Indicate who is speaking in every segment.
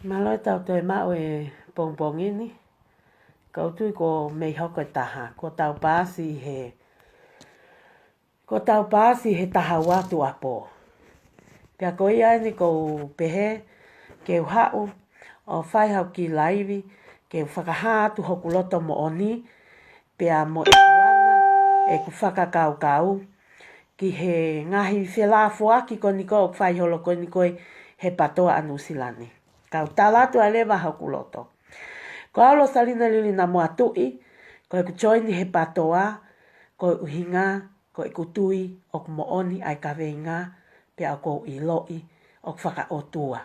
Speaker 1: Malo tau te mau e pongpongi ni. Kau tui ko mei hoko taha. Ko tau pāsi he taha watu apo. Pea ko ia ni ko pehe ke uhau o whai hau ki laivi ke whakahātu hoku loto mo oni. Pea mo e kuanga e ku whakakau kau. Ki he ngahi whelafua ki ko niko o whai holo ko niko he patoa anu silani. Kau talatu a lewa hoku loto. Ko alo salina lili na mua tui, ko e ku joini he patoa, ko e uhinga, ko e kutui, o ku mooni ai kaweinga, pia ko i loi, o ku whaka otua.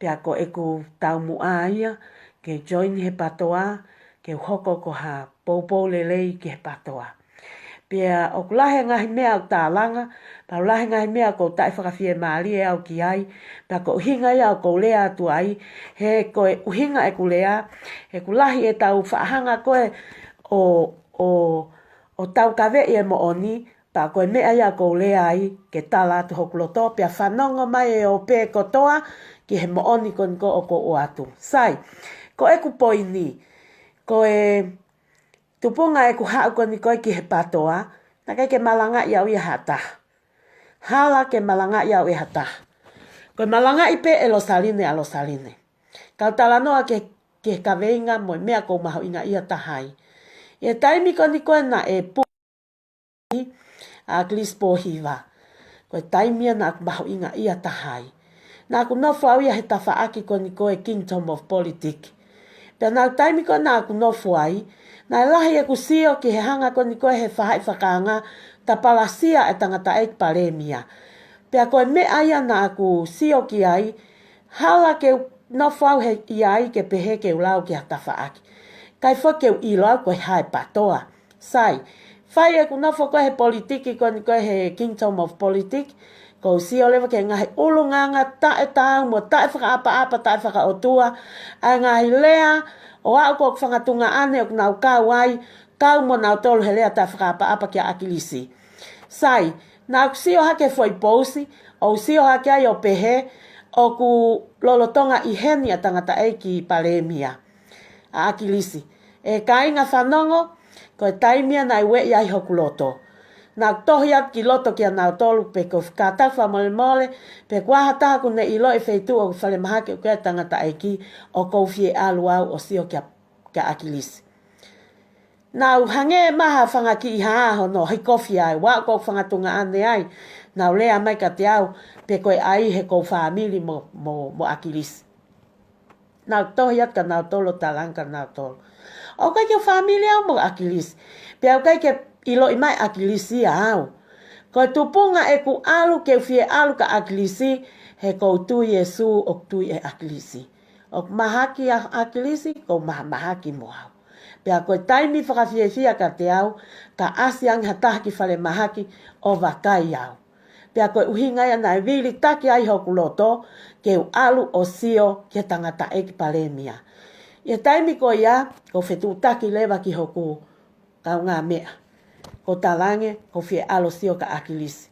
Speaker 1: Pia ko e ku tau mua ia, ke joini he patoa, ke hoko ko ha poupou lelei ki he patoa. Pia o ku lahe ngahi mea o tālanga, pa lahe ngahi mea ko tai whakawhie maali e au ki ai, pia ko uhinga ia o ko lea atu ai, he ko e uhinga e ku lea, he ku lahi e tau whaahanga koe o tau kawe e mo oni, pa ko e mea ia ko lea ai, ke tala atu hoku loto, pia whanonga mai e o pe kotoa, ki he mo oni ko niko o ko o atu. Sai, ko e ku poini, ko e tupunga e ku hau ko ni koe ki he patoa, na kai ke malanga iau i hata. Hala ke malanga iau i hata. Koe malanga i pe e lo saline a lo saline. Kau talanoa ke kaweinga mo mea ko maho inga ia tahai. E taimi ko ni koe na e pu a glispo hiva. Koe taimia na aku maho inga ia tahai. Na aku nofu au ia he tafaaki ko ni koe kingdom of politics. Pea na taimi ko na aku nofu ai, na lahi e kusio ki he hanga ko ni koe he whahai whakaanga ta palasia e tangata e paremia. Pea koe me aia na aku sio ki ai, hala ke no whau he i ai ke pehe ke ulau ki hata whaaki. Kai whake u ilau koe hae patoa. Sai, whai e ku no whako he politiki ko ni koe he kingdom of politics, ko sio lewa ke ngahi ulunganga ta e tau mo ta e whakaapa-apa ta e whakaotua, a ngahi lea, o au ko whangatunga ane o nau kau ai, kau mo nau tolu he lea ta whakaapa-apa ki a akilisi. Sai, na sio hake foi pousi, o sio hake ai o pehe, o ku lolotonga i heni a tangata e ki paremia, a akilisi. E kainga whanongo, ko e taimia na iwe i ai hoku loto. Na tohi ap ki loto ki a nau tolu pe ko whakatawha mole mole, pe kua hataha ku ne ilo e wheitu o whale mahake o kia tangata e ki, o kou fie alu au o sio kia akilisi. Nau hange maha whangaki i haaho no hei kofi ai, wa kou whangatunga ane ai, nau lea mai ka te au, pe koe ai he kou whaamili mo akilisi. Nau tohi at ka nau tolo talanga nau tolo. O kai ke whaamili au mo akilisi, pe au kai ke ilo i mai akilisi au. Koe tupunga e ku alu ke fie alu ka akilisi, he kou tui e su o tui e akilisi. O mahaki a akilisi, kou mahaki mo au. Pea koe taimi whakawhiawhia ka te au, ka asiang hataha ki whale mahaki o wakai au. Pea koe uhinga ia na e wili taki ai hoku loto, ke u alu o sio ke tangata e ki paremia. Ia taimi ko ia, ko whetu taki lewa ki hoku kau ngā mea. Ko talange, ko fie alo sio ka akilisi.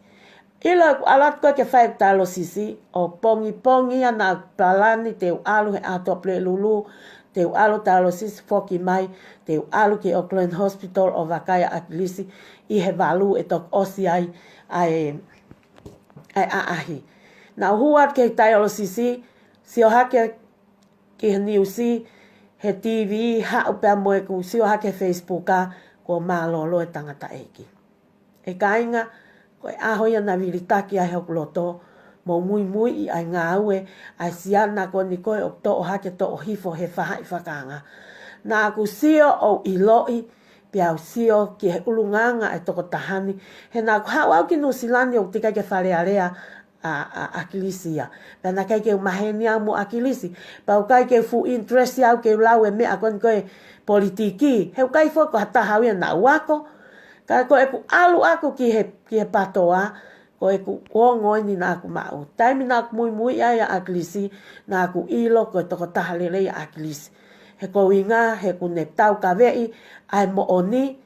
Speaker 1: Ilo alat koe ke whae talo sisi, o pongi ana palani te u alu he ato ple lulu, te u alu talo sisi foki mai, te u alu ki Auckland Hospital o Wakaya akilisi, i he walu e tok osi ai aahi. Na huat ke talo sisi, sio hake ki he niusi, he TV, hau pia moe ku sio hake Facebooka, ko mālolo e tangata eiki. E kainga, ko e ahoia na vilitaki ai hoku loto, mo mui i ai ngā ue, ai siana ko ni koe o to o hake to o hifo he whahai whakanga. Nā aku sio o iloi, pia au sio ki he ulunganga e toko tahani, he nā ku hau au ki nusilani o tika ke whalearea a akilisia. Pia nā kai ke umaheni au mo akilisi, pa u kai ke fu interest au ke lau e mea kon koe politiki, he u kai foko hata hauia na uako, ka ko e ku alu aku ki he patoa, ko e ku ongoi ni nā aku mau. Taimi nā aku mui ai a akilisi, nā aku ilo ko e toko tahalelei a akilisi. He ko inga, he ku ne tau kawei, ai mo oni,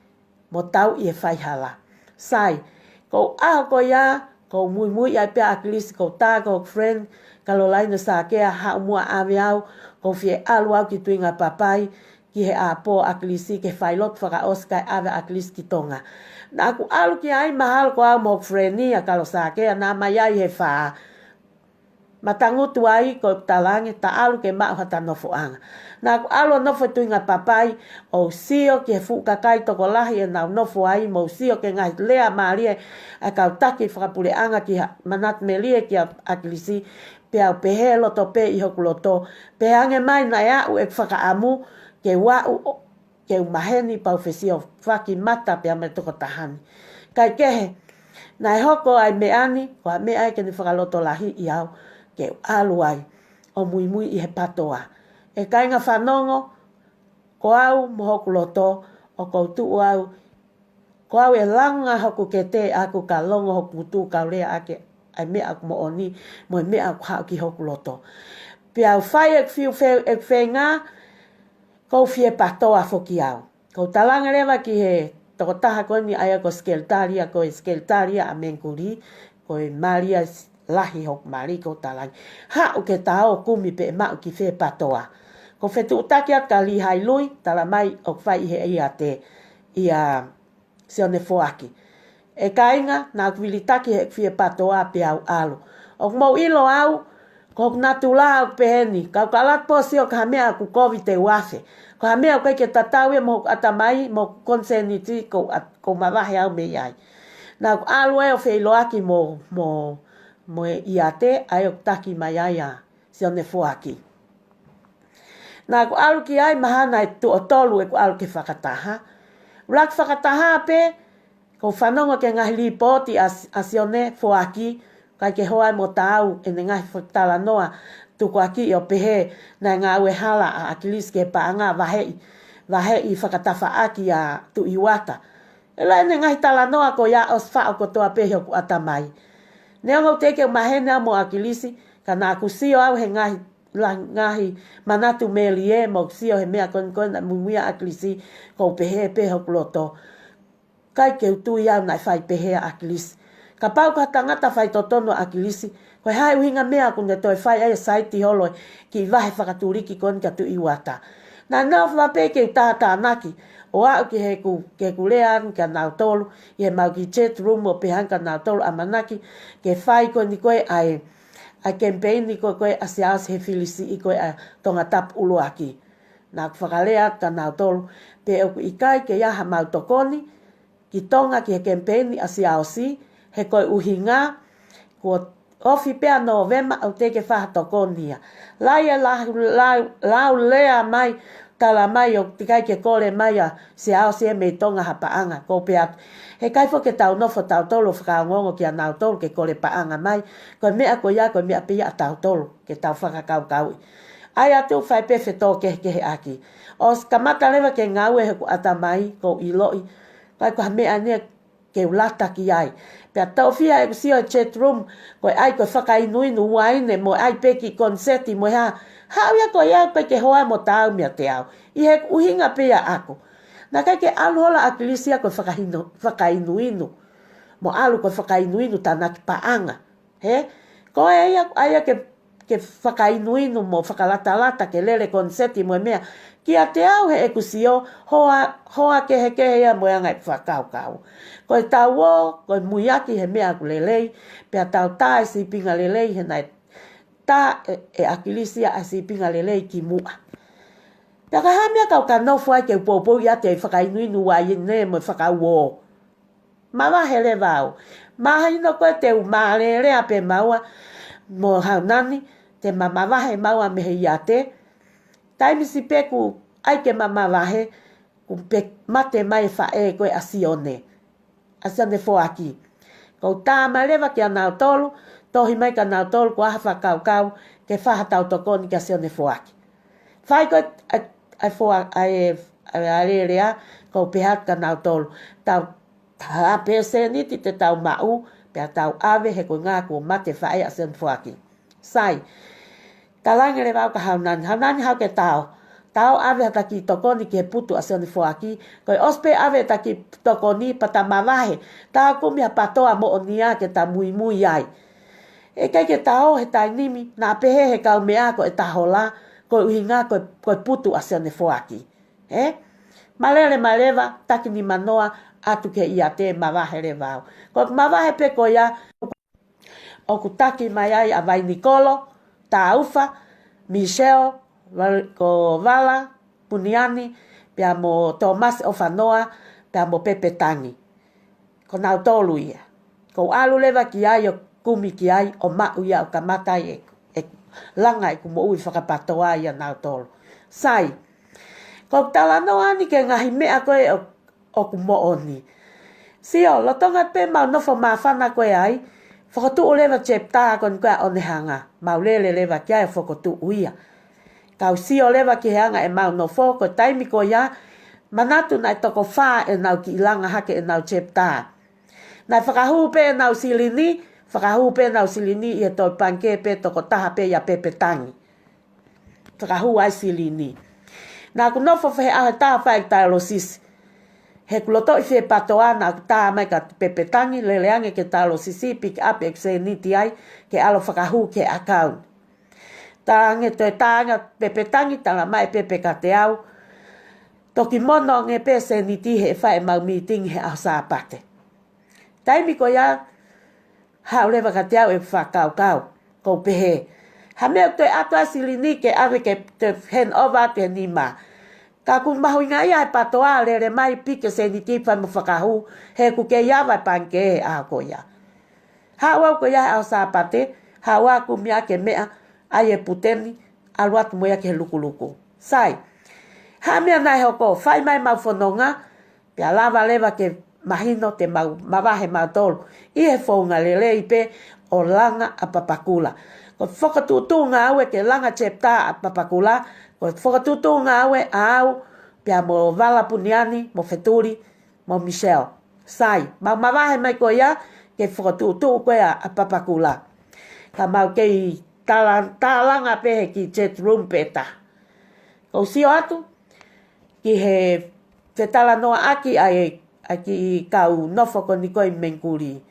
Speaker 1: mo tau i e whaihala. Sai, ko aho ko ia, ko mui ai pe akilisi ko ta ko friend Carolina sa ke ha mua aviau ko fie alu au ki tuinga papai ki he a po akilisi ke failot whaka oskai ave akilisi ki tonga. Na aku alu ki ai mahal ko au mo friend ni a kalo sa ke na mai ai he wha matangutu ai ko talangi ta alu ke mau hata nofo anga. Na aku alu nofo tuinga papai o sio ki he fuka kai toko lahi e nau nofo ai mo sio ke ngai lea maarie a kau taki whakapule anga ki manat melie ki akilisi pe au pehe loto pe i hoku loto pe ange mai na ia u ek whakaamu ke wau ke umaheni pau whesio whaki mata pe ame toko tahani. Kai kehe, nai hoko ai meani, ko me ai ke ni whakaloto lahi i au ke alu ai o mui i he patoa. E kai ngā whanongo, ko au mo hoku loto o koutu au, ko au e langa hoku ke te aku ka longo hoku tu ka lea ake ai me aku mo oni, mo me aku hau ki hoku loto. Pe au whai ek whiu ek whenga, kou fie patoa foki au. Kou talanga lewa ki he toko taha koe ni aia ko skeltaria a Menkuri, koe Maria lahi hoku mari kou talanga. Hau ke tao kumi pe mau ki fie patoa. Ko whetu utaki at ka li hai lui, tala mai o whai he ia te ia sione foaki. E kainga, nā kwili taki he fie patoa pe au alu. O mau ilo au, ko natula au peheni, kau kalat posi o ka mea ku COVID te wafe. Ko ha mea koe ke tatau e mo atamai mo konseniti ko mawahe au me iai. Nā ku alu e o wheiloaki mo iate ai o taki mai ai a sione foaki. Nā ku alu ki ai mahana e tu o tolu e ku alu ke whakataha. Ulak whakataha pe, ko whanonga ke ngahi li poti a sione foaki, kai ke hoa mo tau e ne ngahi whaktala noa, tuku aki i o pehe na ngā ue hala a akilis ke paanga wahe i whakatafa aki a tu iwata. E lai ne ngahi tala noa ko ia os wha o kotoa pehe o ku atamai. Nea ngau teke o mahene mo akilisi, ka nā kusio au he ngahi manatu melie mo sio he mea kon na mumuia akilisi ko pehe o ku loto. Kai ke utui au nai whai pehe akilisi. Ka pau ka tangata whai totono akilisi, koe hai uhinga mea kune toi whai ai saiti holo ki wahe whakaturiki kon ka tu iwata. Nā nau whape ke tātā naki, o au ki he ku lean ka nau tolu, i he mau ki chat room o pehan ka nau tolu a manaki, ke whai koe ni koe ai campaign ni koe asiaos he filisi i koe a tonga tap uluaki. Nā ku whakalea ka nau tolu, pe au ku ikai ke iaha mau tokoni, ki tonga ki he campaign ni asiaosi, he koe uhinga, kua ofi pea Novema au teke whaha tokonia. Laia lau lea mai, tala mai o tikai ke kore mai a se ao se mei tonga ha paanga, ko pea. He kaifo ke tau nofo tau tolo whakaongongo ki a nau tolo ke kore paanga mai, koe mea ko ia koe mea pia a tau tolo ke tau whakakau. Ai atu whai pefe tō kehe aki. O kamata lewa ke ngau e ku atamai ko iloi, kai ko ha mea nea ke ulata ki ai. Pea tau fia e kusio chat room, koe ai koe whakainuinu waine, mo ai peki konseti mo ha, hau ia koe ia peke hoa mo tau mea te au. I he uhinga pia ako. Nā kai ke alu hola akilisia koe whakainuinu. Mo alu koe whakainuinu tāna ki paanga. He? Koe ai ke whakainuinu mo whakalata ke lele konseti mo mea. Kia te au he ekusio, hoa kehe ia mo angai whakaukau. Koe tau o, koe muiaki he mea ku lelei, pea tau tae si pinga lelei he nai tā e akilisia a si pinga lelei ki mua. Pea ka hamia kau ka nofu ai ke upopou ia te whakainuinu wai ne mo whakau o. Mawa hele vau. Maha ino koe te umarere a pe maua mo haunani, te mamawahe maua mehe ia te. Taimisi peku ai ke mamawahe, ku pe mate mai whae koe asione. Asione foaki. Kou tāma lewa ki a nau tolu, tohi mai ka nau tolu ku aha whakaukau ke whahatau tokoni ki asione foaki. Whai koe ai area kou pehat ka nau tolu. Tau hapese niti te tau mau, pea tau ave he koe ngā kua mate whae asione foaki. Sai, talange le wau ka haunani hau ke tau. tau ave taki tokoni ke putu asone foaki ko ospe ave taki tokoni patamawahe tau kumia patoa mo onia ke ta mui mui ai e kai ke tau he tai nimi na pehe he kau mea ko e tahola ko uhinga ko putu asone foaki malele maleva taki ni manoa atu ke ia te mawahe le vau ko mawahe pe ko ia o kutaki mai ai a vai Nicolo Taufa Michelle ko Vala Puniani pia mo Thomas Ofanoa pia mo Pepe Tangi ko nau tolu ia ko alu leva ki ai o kumi ki ai o mau ia o kamatai e langa ku mo ui whakapatoa ia nau tolu sai ko talano ani ke ngahi mea koe o ku mo oni sio lo tonga pe mau nofo mawhana koe ai whakatu o lewa chepta kon koe o nehanga mau lele lewa kia e whakatu uia kau sio lewa ki heanga e mau nofo ko taimi ko ia manatu nai toko wha e nau ki ilanga hake e nau chepta nai whakahu pe e nau silini whakahu pe e nau silini i e toi panke pe toko taha pe ia Pepe Tangi whakahu ai silini nā ku nofo whehe ahe taha whae tai losisi he kuloto i whee patoa nā ku taha mai ka Pepe Tangi leleange ke tai losisi pick up e se niti ai ke alo whakahu ke account tange toi tanga Pepe Tangi tanga mai Pepe ka te au toki mono nge pe se niti he whae mau meeting he au sāpate taimi ko ia hau lewa ka te au e whakau kau kou pehe ha mea toi atua silini ke ave ke te hen over te nima ka ku mahu inga ia e patoa lere mai pike se niti whai mo whakahu he ku ke ia vai panke he a ko ia hau au ko ia au sāpate hau au ku mea ke mea ai e puteni alu atu moia ke luku sai ha mea nai hoko whai mai mau whanonga pia lava lewa ke mahino te mawahe mau tolu i he whaunga lele i pe o langa a papakula ko whakatutu ngā aue ke langa chepta a papakula ko whakatutu ngā aue au pia mo Vala Puniani mo Feturi mo Michelle sai mau mawahe mai ko ia ke whakatutu koe a papakula ka mau kei talanga pehe ki chat room peta ko sio atu ki he te tala noa aki ai ki kau nofo ko ni koe menkuri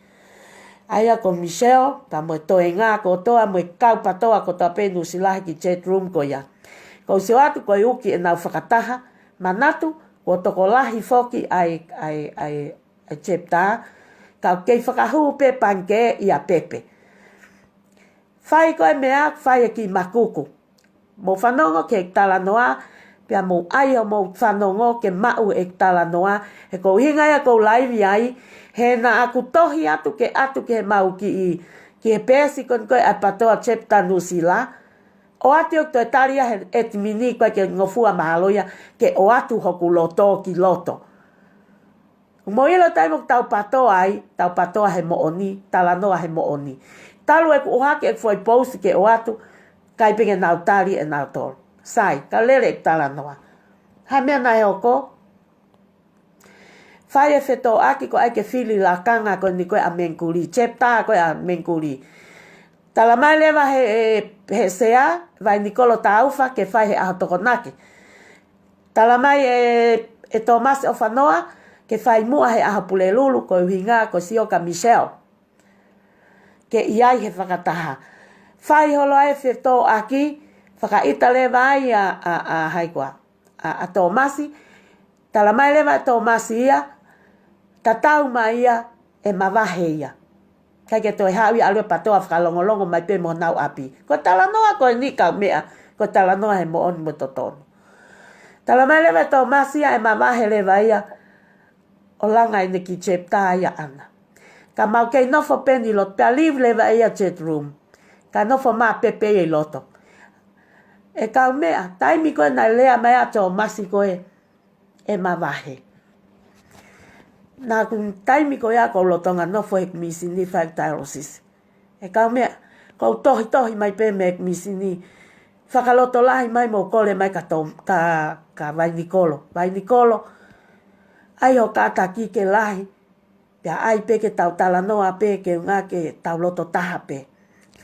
Speaker 1: aia ko Michelle ta mo toe ngā ko toa mo kau patoa ko ta penu silahi ki chat room ko ia ko sio atu ko uki e nau whakataha manatu ko toko lahi foki ai chepta kau kei whakahu pe panke ia Pepe whai koe mea whai ki makuku mo whanongo ke tala noa pia mo ai o mo whanongo ke mau e tala noa he ko hinga ia ko laivi ai he na aku tohi atu ke mau ki he pēsi kon koe a patoa chepta nusila o atu o toi taria he etimini koe ke ngofua mahaloia ke o atu hoku loto ki loto mo ilo taimo tau patoa he mooni tala noa he mooni talu e ku uhake e foi post ke o atu kai pinge nau tari e nau tolu sai ka lele e tala noa ha mea nai oko whai e wheto aki ko ai ke whili la kanga ko ni koe a menkuri chepta koe a menkuri tala mai lewa he sea vai Nicolo Taufa ke whai he aho tokonaki tala mai e Thomas Ofanoa ke whai mua he aho pulelulu ko uhinga ko sioka Michelle ke iai he whakataha. Whai holo ai whetō aki, whakaita lewa ai a haikoa, a Tomasi, tala mai lewa a Tomasi ia, tatau mai ia e mawahe ia. Kai ke toi hawi alue patoa whakalongolongo mai pe mo nau api. Ko tala noa koe ni kau mea, ko tala noa he mo oni mo totono. Tala mai lewa a Tomasi ia e mawahe lewa ia, o langa ine ki chepta ia ana. Ka mau kei nofo peni lot, pia live lewa ia chat room. Ka nofo maa pepe e loto. E kau mea, taimi koe na lea mai ato masi koe e mawahe. Nā kun taimi koe a kou lotonga nofo hek misi ni whaktairosis. E kau mea, kou tohi mai pe me hek misi ni whakaloto lahi mai mo kole mai ka vai Nicolo. Vai Nicolo, ai ho kata ki ke lahi, pia ai pe ke tau tala noa pe ke ngā ke tau loto taha pe.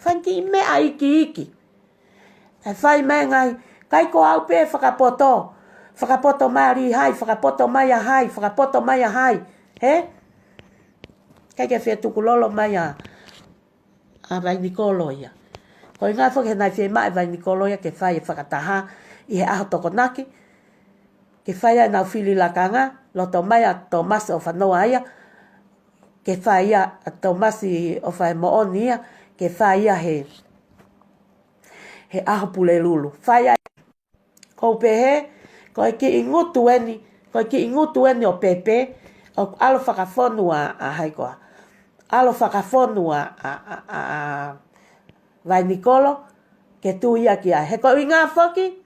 Speaker 1: Whanki me a iki. E whai mai ngai, Kai ko au pe whakapoto. Whakapoto mai hai, whakapoto mai a hai, whakapoto mai a hai. He? Kai ke whea tukulolo mai a vai Nikolo ia. Ko i ngā whoke nai whea mai vai Nikolo ia ke whai e whakataha i he aho toko naki. Ke whai ai nau whili lakanga, loto mai a Tomas o whanoa ia. Ke whai a Tomasi o whai mooni ia. Ke whai a he aho pule lulu. Whai ai. Ko pehe, ko ki ingutu eni, o pepe, o alo whakafonua a haikoa. Alo whakafonua a vai Nikolo, ke tu ia ki ai. He ko i ngā whoki,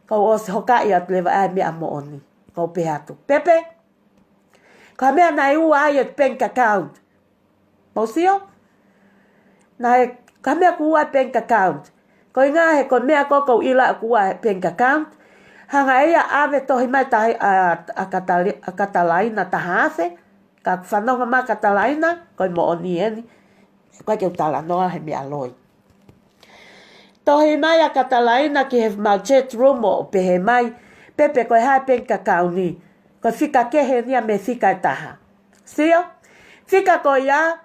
Speaker 1: ko o se hokai atu lewa ai mea mooni. Ko pehe atu. Pepe, ko mea nai ua ai at bank account. Mausio? Ka mea ku ua bank account. Ko i ngā he ko mea koko ila ku ua bank account. Hanga ea ave tohi mai tahi a Katalaina taha ase. Ka whanonga ma Katalaina, ko i mooni eni. Ko ke utala noa he mea loi. Tohi mai a Katalaina ki he mau chat room o pehe mai. Pepe ko i hai bank account ni. Ko whika kehe nia me whika taha. Sio? Whika ko ia.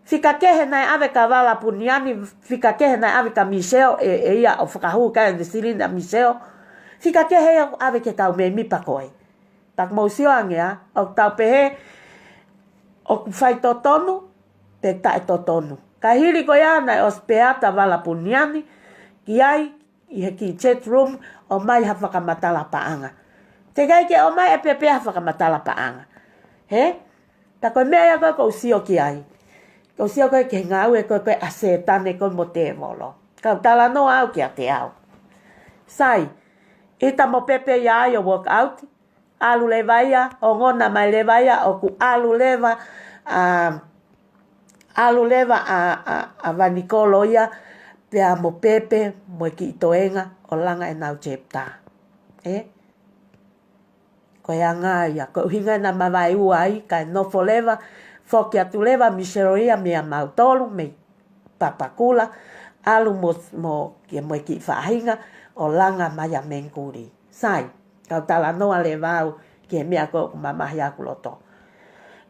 Speaker 1: Whika kehe nai ave ka wala puniani. Whika kehe nai ave ka Michelle. E ia o whakahu kai ni Silina Michelle. Whika kehe ave ke kau me mipa koe. Tak mausio angea. O tau pehe. O whai totonu. Te tae totonu. Ka hiri ko ia nai o speata wala puniani. Ki ai. I he ki chat room. O mai ha whakamatala paanga. Te kai ke o mai e pepe ha whakamatala paanga. He? Ta koe mea koe ko usio ki ai. Ko usio koe ke ngau e koe ase tane koe mo te molo. Kau tala no au ki a te au. Sai. Ita mo pepe ia ai o work out. Alu lewa ia. O ngona mai lewa ia. O ku alu lewa. Alu lewa a Vanikolo ia. Pea mo pepe. Mo ki itoenga. O langa e nau chepta. Ko ia ngā ia. Ko uhinga na mawai ua ai. Kai nofo lewa. Foki atu lewa. Miseroia mea mautolu. Me papakula. Alu mo ki whaahinga. O langa mai a mengkuri. Sai. Kau tala noa le wau. Ki he mea ko mamahi aku loto.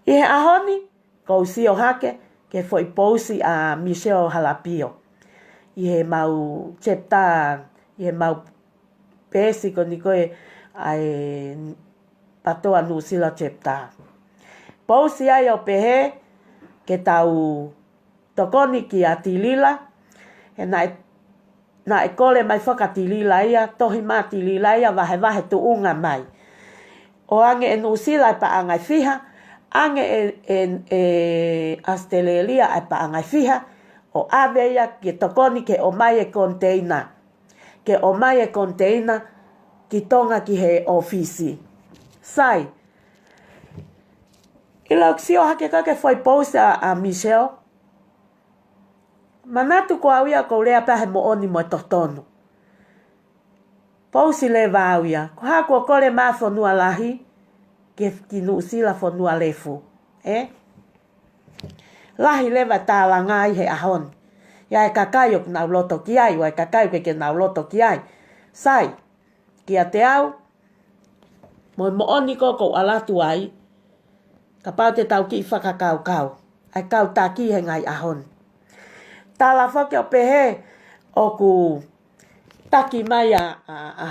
Speaker 1: I he ahoni. Ko usio hake. Ke foi pousi a Michelle Halapio. I he mau chepta. I he mau pesi ko ni koe. Ai patoa nusila chepta. Pousi ai o pehe. Ke tau tokoni ki a tilila. He na e kole mai whakatilila ia, tohi mā tilila ia, wahe tu unga mai. O ange e nusila e pa angai fiha, ange e Australia e pa angai fiha, o ave ia ki tokoni ke o mai e container. Ke o mai e container ki tonga ki he ofisi. Sai. Ila uksio hake kake foi post a Michelle. Manatu ko au ia ko lea pahe mo oni mo totonu. Pausi le vau ia. Ko hako kore maa whanua lahi. Ki nuusila whanua lefu. Lahi lewa tāla ngai he ahon. Ia e kakai o nau loto ki ai. Wa e kakai o ke nau loto ki ai. Sai. Ki a te au. Mo oni ko alatu ai. Ka pau te tau ki whakakau kau. Ai kau tā ki he ngai ahon. Tala whake o pehe o ku taki mai a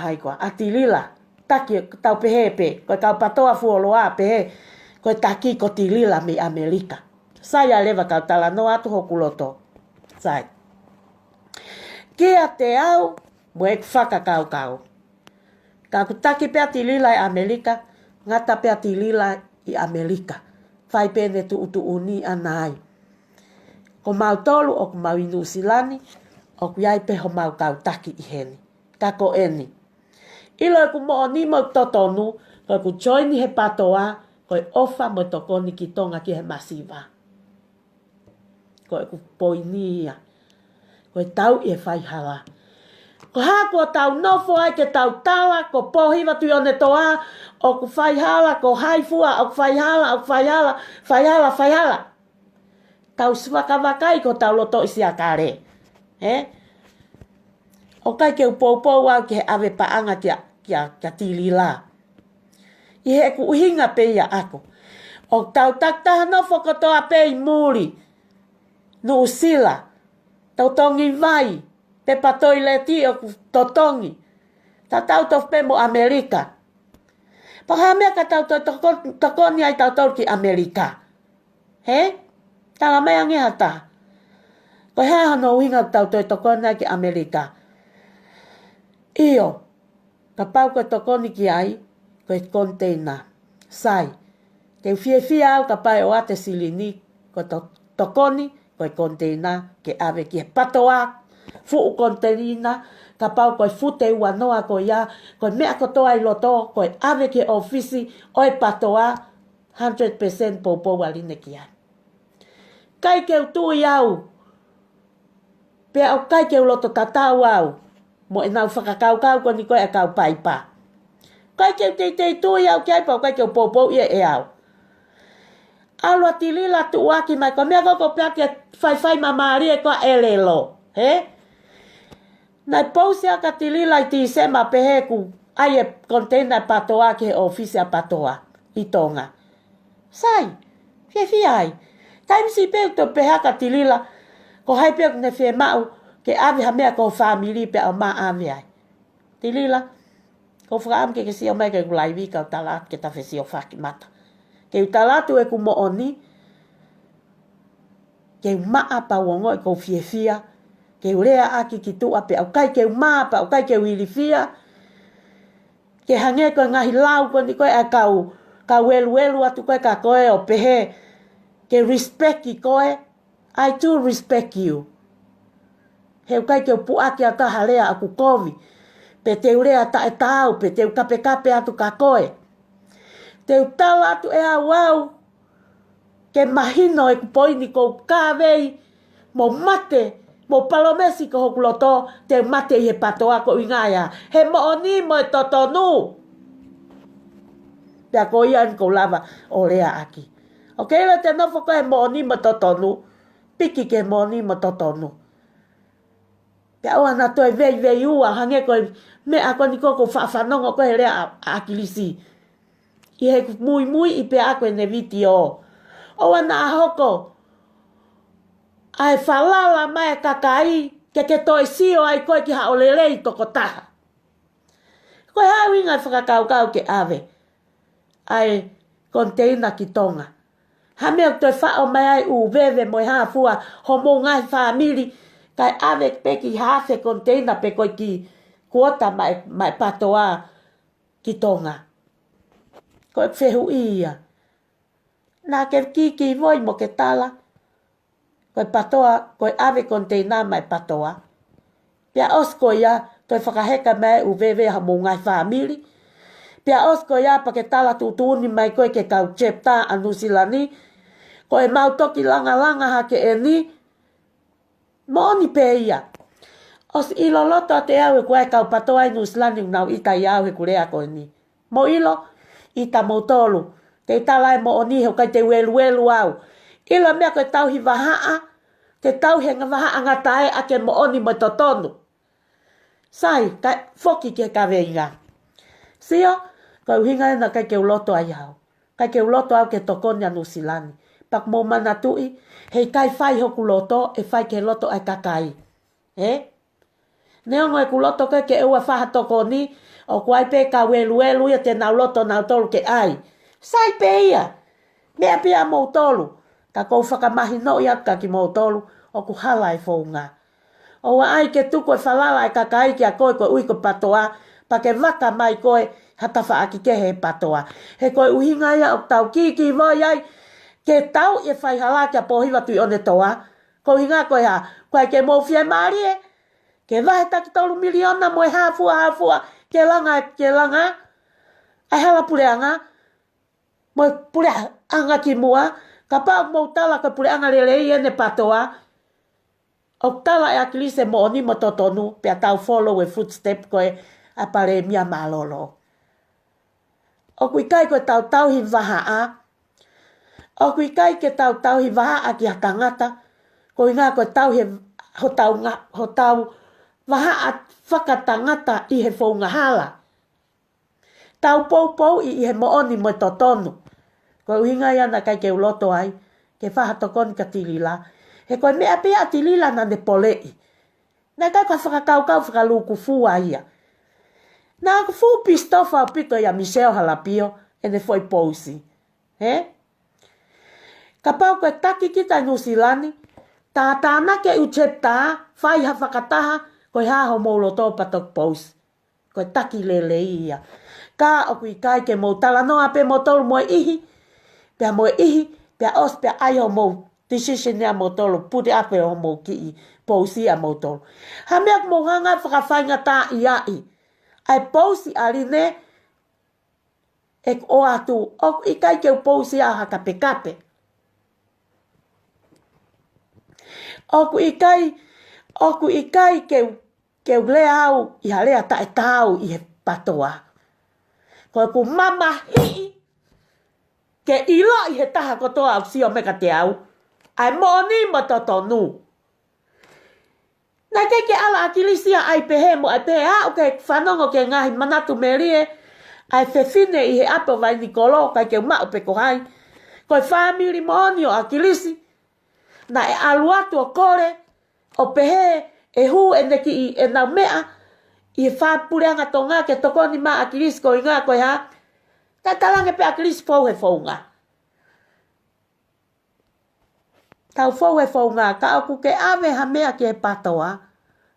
Speaker 1: haikoa, a tilila. Taki tau pehe pe, koe kau patoa fuoloa pehe, koe taki ko tilila me Amerika. Sai a lewa kau tala no atu hoku loto. Sai. Kia te au, mo e whaka kau. Ka ku taki pea tilila i Amerika, ngata pea tilila i Amerika. Whai pene tu utu uni anai. Ko mau tolu o ku mau inusilani, o ku iai peho mau kau taki i heni. Kako eni. Ilo ku mo ni mo totonu, ko ku joini he patoa, ko e ofa mo tokoni ki tonga ki he masiva. Ko e ku poinia. Ko e tau i e whaihala. Ko hako tau nofo ai ke tau tala, ko pohi watu i one toa, o ku whaihala, ko haifua, o ku whaihala. Tau swakawakai ko tau loto isi a kare. O kai ke upopou au ke ave paanga kia tilila. I he ku uhinga pe ia ako. O tau taktaha no whakotoa pe i muri. No usila. Tau tongi vai. Pe patoi le ti o totongi. Ta tau tof pe mo Amerika. Pahamea ka tau tokoni ai tau ki Amerika. He? Tala mea nge hata. Ko hea hano uhinga tau tokoni ai ki Amerika. Iyo. Ka pau ko tokoni ki ai. Ko e container. Sai. Te fie au ka pai o ate silini. Ko tokoni. Ko e container. Ke ave ki e patoa. Fu container. Ka pau ko e fute ua noa ko ia. Ko e mea kotoa i loto. Ko e ave ki ofisi. O e patoa. 100% popo waline ki ai. Kai ke utui au. Pea o kai ke uloto tatau au. Mo e nau whakakau ko ni koe a kau paipa. Kai ke te tui au ki ai pau kai ke popo ia e au. Alua tilila tu waki mai ko mea koko pia ke fai mamari e ko elelo. He? Nai pousia ka tilila i ti sema peheku. Ai e container patoa ke ofisi a patoa. I tonga. Sai. Fie ai. Time si pe to pehaka tilila. Ko hai pe ne fie mau. Ke ave ha mea ko family pe o ma ave ai. Tilila. Ko whakaam ke si o mai ke kulaiwi ka talat ke ta fesi o whaki mata. Ke utalatu e ku mo oni. Ke maa pa wongo e ko fia. Ke urea aki ki tua pe au kai ke maa pa au kai ke wili fia. Ke hange ko ngahi lau ko ni koe a kau. Ka welu atu koe ka koe o pehe. Ke respect ki koe. I do respect you. He kai ke puaki a tahalea aku kovi. Pe te urea ta e tau. Pe te kape atu ka koe. Te utau atu e au. Ke mahino e kupoini ko kawei. Mo mate. Mo palomesi ko hokuloto. Te mate i he patoa ko ingaya. He mo oni mo e totonu. Pea ko ian ko lava o lea aki. Ok, la te nofo ko he mo oni mo totonu. Piki ke mo oni mo totonu. Pea oa na toi vei ua. Hange ko me ako ni koko whaafanongo ko he lea akilisi. I he mui i pe ako e ne viti o. Oa na ahoko. Ai whalala mai kakai. Ke toi sio ai koe ki haolelei toko taha. Koe hawinga whakakau ke ave. Ai container ki tonga. Hamea toi whao mai ai uwewe moi hafua. Homo ngai family. Kai ave peki hafe container pe koe ki kuota mai patoa ki tonga. Koe whehu ia. Nā ke kiki voi mo ke tala. Koe patoa, koe ave container mai patoa. Pia osko ia, toi whakaheka mai uwewe hamo ngai family. Pia osko ia pa ke tala tutuni mai koe ke kau chepta anusilani. Koe mau toki langa hake e ni. Mo oni pe ia. Os ilo loto te au e koe kau patoa i nusilani unau ita i au he kurea koe ni. Mo ilo, ita mo tolu. Te tala e mo oni heo kai te welu au. Ilo mea koe tau hi wahaa. Te tau he nga wahaa ngatae ake mo oni mo totonu. Sai, kai foki ke ka veinga. Sio, koe uhinga ena kai ke uloto ai hau. Kai ke uloto au ke tokoni anu silani. Pak mo manatui, hei kai fai hoku loto, e fai ke loto ai kakai. Neongo e kuloto koe ke eua faha tokoni, o kuai pe ka welu ia te nau loto nau tolu ke ai. Sai pe ia. Mea pia mou tolu. Ka kou whakamahi no ia ka ki mou tolu. O ku hala e whaunga. O wa ai ke tuko e whalala e kakai ki a koe koe ui ko patoa. Pa ke waka mai koe hatafa aki ke he patoa. He koe uhinga ia o tau ki voi ai. Ke tau e whai hala ki a pohiwa tui one toa. Ko hinga koe ha. Koe ke mou fie maari e. Ke vahe taki tolu miliona mo e hafua. Ke langa. Ai hala pureanga. Mo pule anga ki mua. Ka pao mo tala ka pule anga lelei ene patoa. O tala e akilise mo oni mo totonu. Pea tau follow e footstep koe apare mia malolo. O kui kai koe tau hi vahaa. O kui kai ke tau hi vahaa ki hatangata. Ko inga koe tau he ho tau vahaa whakatangata i he whaungahala. Tau pou i he mooni mo totonu. Ko uhinga ia na kai ke uloto ai, ke whahatokoni ka tilila. He koe mea pia tilila na ne polei. Na kai ka whakakau whakaluku fua ia. Na ku fu pistofa o pito ia Michelle Halapio, e ne foi pousi. He? Ka pau koe taki kita Nusilani, tā tānake u chepta, whai ha whakataha, koe haho mouloto patok pousi. Koe taki lele ia. Ka oku I kai ke mou tala noa pe motolu moe ihi, pia moe ihi, pia os pia aiho mou decision nia motolu, puti ape o mou ki I, pousi a motolu. Hameak mou hanga whakawhainga tā iai. Ai pousi aline, ek o atu, oku I kai ke pousi a hakape kape. Oku I kai ke lea au, I halea tae tau I he patoa. Koe ku mama hii, ke ilo I he taha kotoa au sio meka te au. Ai moni mo totonu. Na ke ala akilisia ai pehe mo ai pehe au ke whanongo ke ngahi manatu merie, ai fefine I he apo vai Nikolo, kai ke umau pe kohai. Koe family moni o akilisi. Na e aluatu o kore, o pehe, e hu e neki e nau mea, I he whapureanga tonga ke tokoni ma akilisi ko inga koe ha. Ta talange pe akilisi fau he faunga. Tau fau he faunga, ka aku ke ave ha mea ke e patoa.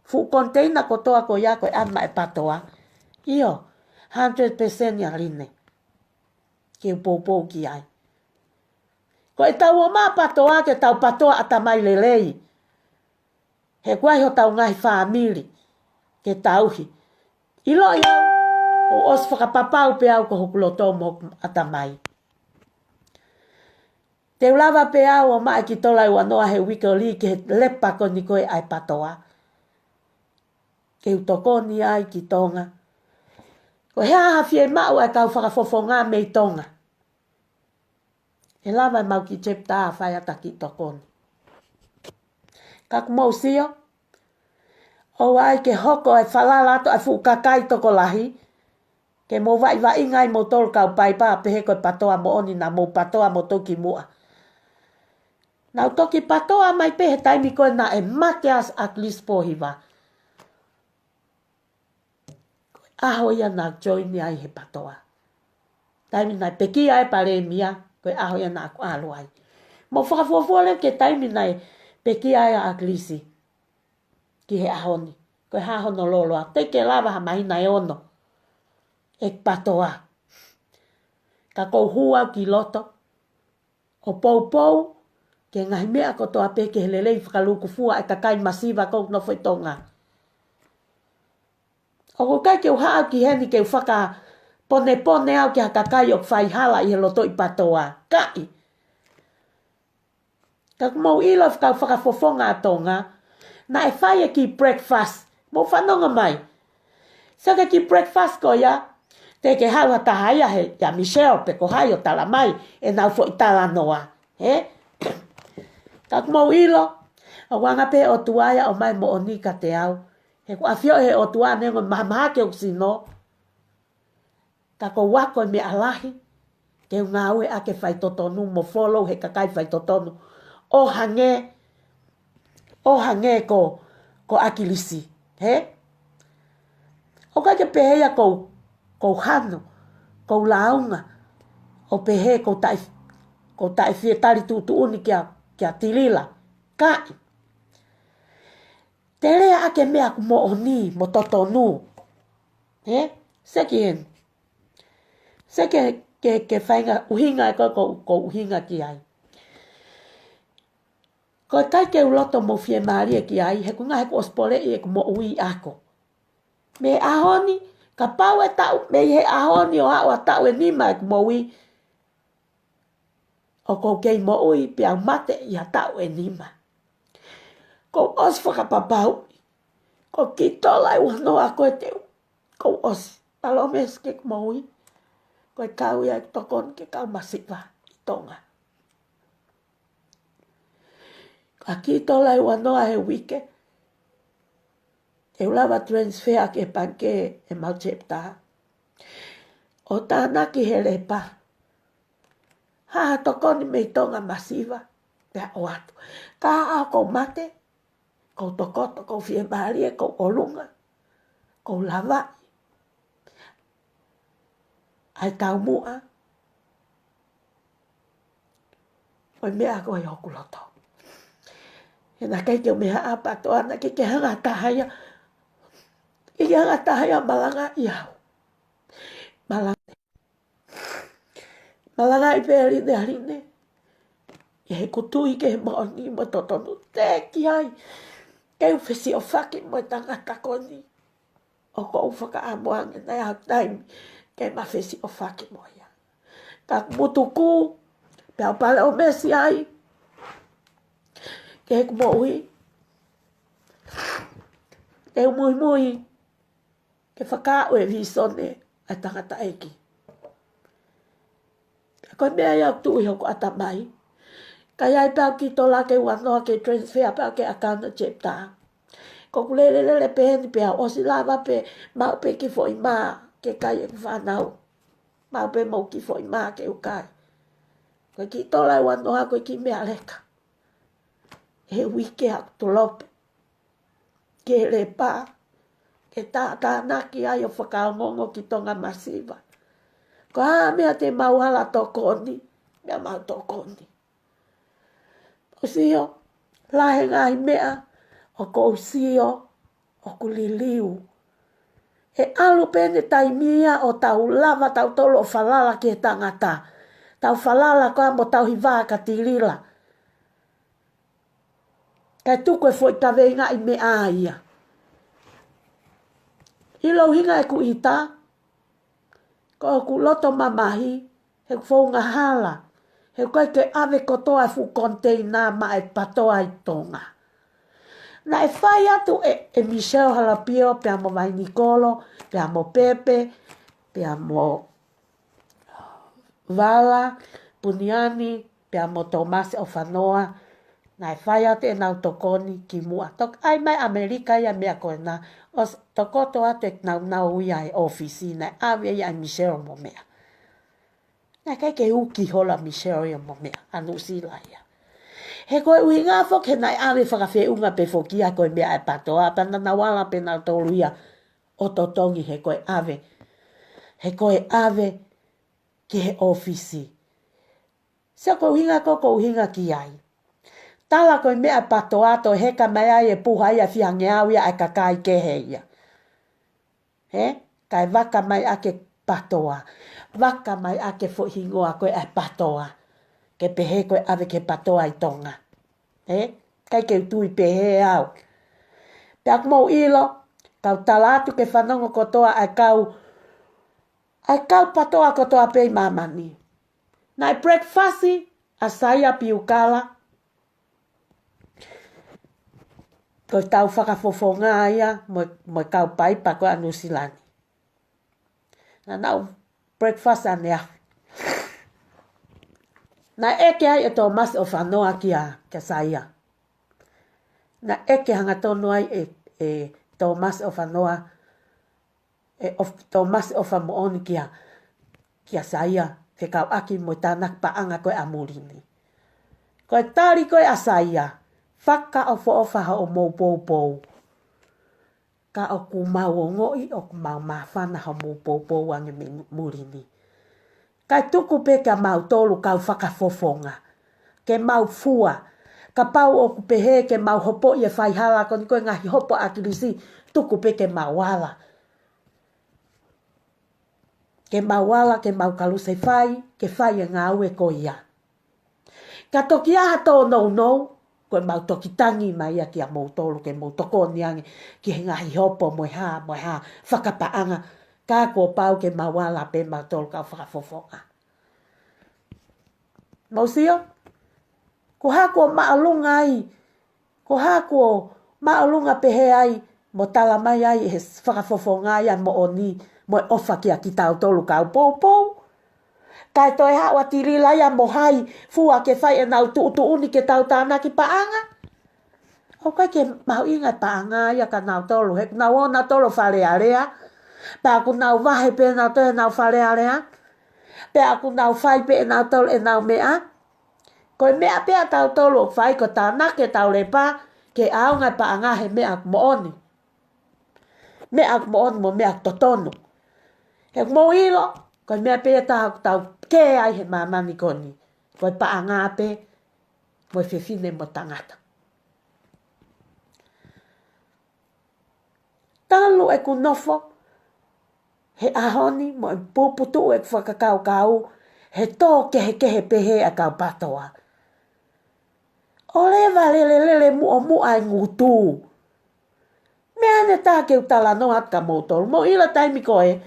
Speaker 1: Fu konteina kotoa ko ia koe ama e patoa. Io, 100% ya rine. Ke upopou ki ai. Ko e tau o mā patoa ke tau patoa atamai lelei. He kuai ho tau ngahi whaamiri ke tauhi. Ilo iau, o os whakapapau pe au ko hukuloto mo atamai. Te ulawa pe au o maa ki tola ua noa he wikoli ke he lepa ko ni koe ai patoa. Ke utoko ni ai ki tonga. Ko he aha fie mau ai kau whakafofonga mei tonga. He lava mau ki chepta a whai ata ki tokoni. Kaku mou sio. O ai ke hoko ai whalalato ai fukakai toko lahi. Ke mo vai ingai mo tolu kau pai pa pehe koe patoa mo oni na mo patoa mo toki mua. Nau toki patoa mai pehe taimi koe na e mateas at least po hiva. Aho ia na join ni ai he patoa. Taimi nai peki ai pare mia. Koe aho ia na aku alu ai. Mo whakafuafuale ke taimi nai peki ai a aklisi. Ki he ahoni. Koe hahono loloa. Te ke lava ha mahina e ono. E patoa. Ka kou hua ki loto. O pou. Ke ngahi mea kotoa pe ke helelei whakaluku fua e kakai masiva kou no foi tonga. O ko kai ke uhaa ki heni ke whaka pone au ki ha kakai o whai hala I he loto I patoa. Kai. Ka kumau ilo whakafofonga atonga. Na e whai e ki breakfast. Mo whanonga mai. Saka ki breakfast ko ia. Te ke hau hata haia he. Ya Michelle pe ko hai o tala mai. E nau fo I tala noa. He? Ka kumau ilo. O wanga pe o tuaya o mai mo oni ka te au. He ku awhio he o tuaya nengo mahamaha ke o sino. Ka ko wako me alahi. Ke ngā ue ake whai totonu. Mo follow he kakai whai totonu. O hange ko akilisi. He? O kai ke pehea ko hano. Ko launga. O pehe ko tai fie tari tutu uni kia tilila. Kai. Te rea ake mea ku mo oni, mo totonu. He? Seki ke whainga uhinga e ko uhinga ki ai. Ko kai ke uloto mo fie maari e ki ai, he ku ngā he ku ospole e ku mo ui ako. Me ahoni, ka pau e tau, me he ahoni o hao a tau e nima e ku mo ui. O ko kei mo ui, pia mate I ha tau e nima. Ko os whakapapau. Ko ki tola I wano a koe teu. Ko os, palomes ke ku mo ui. Ko kau ia tokon ke kau masiwa I tonga. Ka ki tola I wano a he wike. e ulawa transfer ke panke e mau chepta. O tāna ki he lepa. Ha tokoni me tonga masiva. Pea o atu. Ka a ko mate. Ko tokoto, ko fie maharia, ko olunga. Ko lava. Ai tau mua. Oi mea ko e hoku loto. E na kei ke mea apa to ana ke hanga tahaya. I ke hanga tahaya malanga iau. Malanga i pēri ne harine. I he kutui ke he maoni mo totonu. Te ki ai. Kei uwhesi o whaki mo i tangata koni. O ko uwhaka a moange nei hau taimi. Kei ma whesi o whaki mo ia. Ka mutu ku. Pea pale o mesi ai. Kei ku mo ui. Kei mui mui. Ke whakao e visone. Ai tangata eki. Koe mea iau tui hoku ata mai. Ka iai pēo ki tō la ke wanoa ke transfer pēo ke akana chepta. Ko kulelele pēni pēo o si lava pē mau pē ki fo i mā ke kai e ku whanau. Mau pē mau ki fo i mā ke ukai. Koe ki tō la wanoa koe ki mea leka. He wike haku to lope. Ke le pā. Ke tā naki ai o whakaongongo ki tonga masiva. Ko mea te mauhala tō koni. Mea mau tō koni. O sio, lahe ngai mea, o ko sio, o ku liliu. E alu pene taimia o tau lava tau tolo o falala ki e tangata. Tau falala koa mo tau hiva ka tirila. Kai tuku e foi tawe inga i mea ia. Ilo hinga e ku ita, ko ku loto mamahi, he ku fau hala. He koe ke ave kotoa fu konteina ma e patoa i tonga. Na e whai atu e Michelle Halapio, pia mo Vai Nicolo, pia mo Pepe, pia mo Vala, Puniani, pia mo Tomasi o Whanoa. Na e whai atu e nau tokoni ki mua. Tok ai mai Amerika ia mea koe na. Os tokoto atu e nau ia e ofisi na ave ia e Michelle mo mea. Na kai ke uki hola Michelle ia mo mea. Anu sila ia. He koe ui ngā fok he nai ave whakawhi unga pe fokia koe mea e patoa. Pana na wala pe nau toluia o totongi he koe ave. He koe ave ki he ofisi. Se koe hinga koko uhinga ki ai. Tala koe mea e patoa to heka mai ai e puha ia whiange au ia e kakai kehe ia. He? Kai waka mai ake patoa. Waka mai ake fo hingoa koe e patoa. Ke pehe koe ave ke patoa i tonga. He? Kai ke utui pehe au. Pea kumau ilo, kau talatu ke whanongo kotoa ai kau patoa kotoa pei mamani. Nai breakfasti, asaya piukala. Koe tau whakafofonga ia, mo kau paipa koe anu silani. Na nau breakfast ane ahu. Na eke ai e tō masi o whanoa ki a saya. Na eke hanga tonu ai e tō masi o whanoa, tō masi o whamooni ki a saya. Whekau aki mo tānak paanga koe amurini. Koe tari koe a saya. Whaka o whaofaha o mou pou. Ka o ku mau o ngoi o ku mau mawhana ha mou pou ange me murini. Kai tuku pe ka mau tolu kau whakafofonga. Ke mau fua. Ka pau o ku pehe ke mau hopo i e whaihala koni koe ngahi hopo akirisi. Tuku pe ke mau wala. Ke mau wala, ke mau kaluse whai, ke whai e ngā ue ko ia. Ka toki aha tō nou. Koe mau toki tangi mai a ki a mou tolu ke mou toko niange ki he ngahi hopo moe ha, whakapaanga. Ka kua pau ke mau wala pe mau tolu kau whakafofonga. Mau sio? Ko hako maalunga ai. Ko hako maalunga pehe ai. Mo tala mai ai he whakafofonga ai a mo oni. Mo e ofa ki a ki tau tolu kau pou. Kai toi hawa tiri lai a mo hai. Fua ke whai e nau tu uni ke tau tāna ki paanga. o kai ke mau inga paanga ia ka nau tolu he nau o nau tolu whare area pe aku nau wahe pe nau tolu nau whare area pe aku nau whai pe nau tolu e nau mea ko mea pe tau tolu whai ko tāna ke tau lepa ke au ngai paanga he mea aku mooni mea aku mooni mo mea aku totonu he mo ilo ko mea pe tau ke ai he mamani koni ko paanga pe mo fefine mo tangata talu e ku nofo he ahoni mo puputu e whakakau kau he tō kehe pehe a kau patoa. O lewa lele mu o mu ai ngutu. Mea ne tā keu talano at ka motor. Mo ila taimi koe,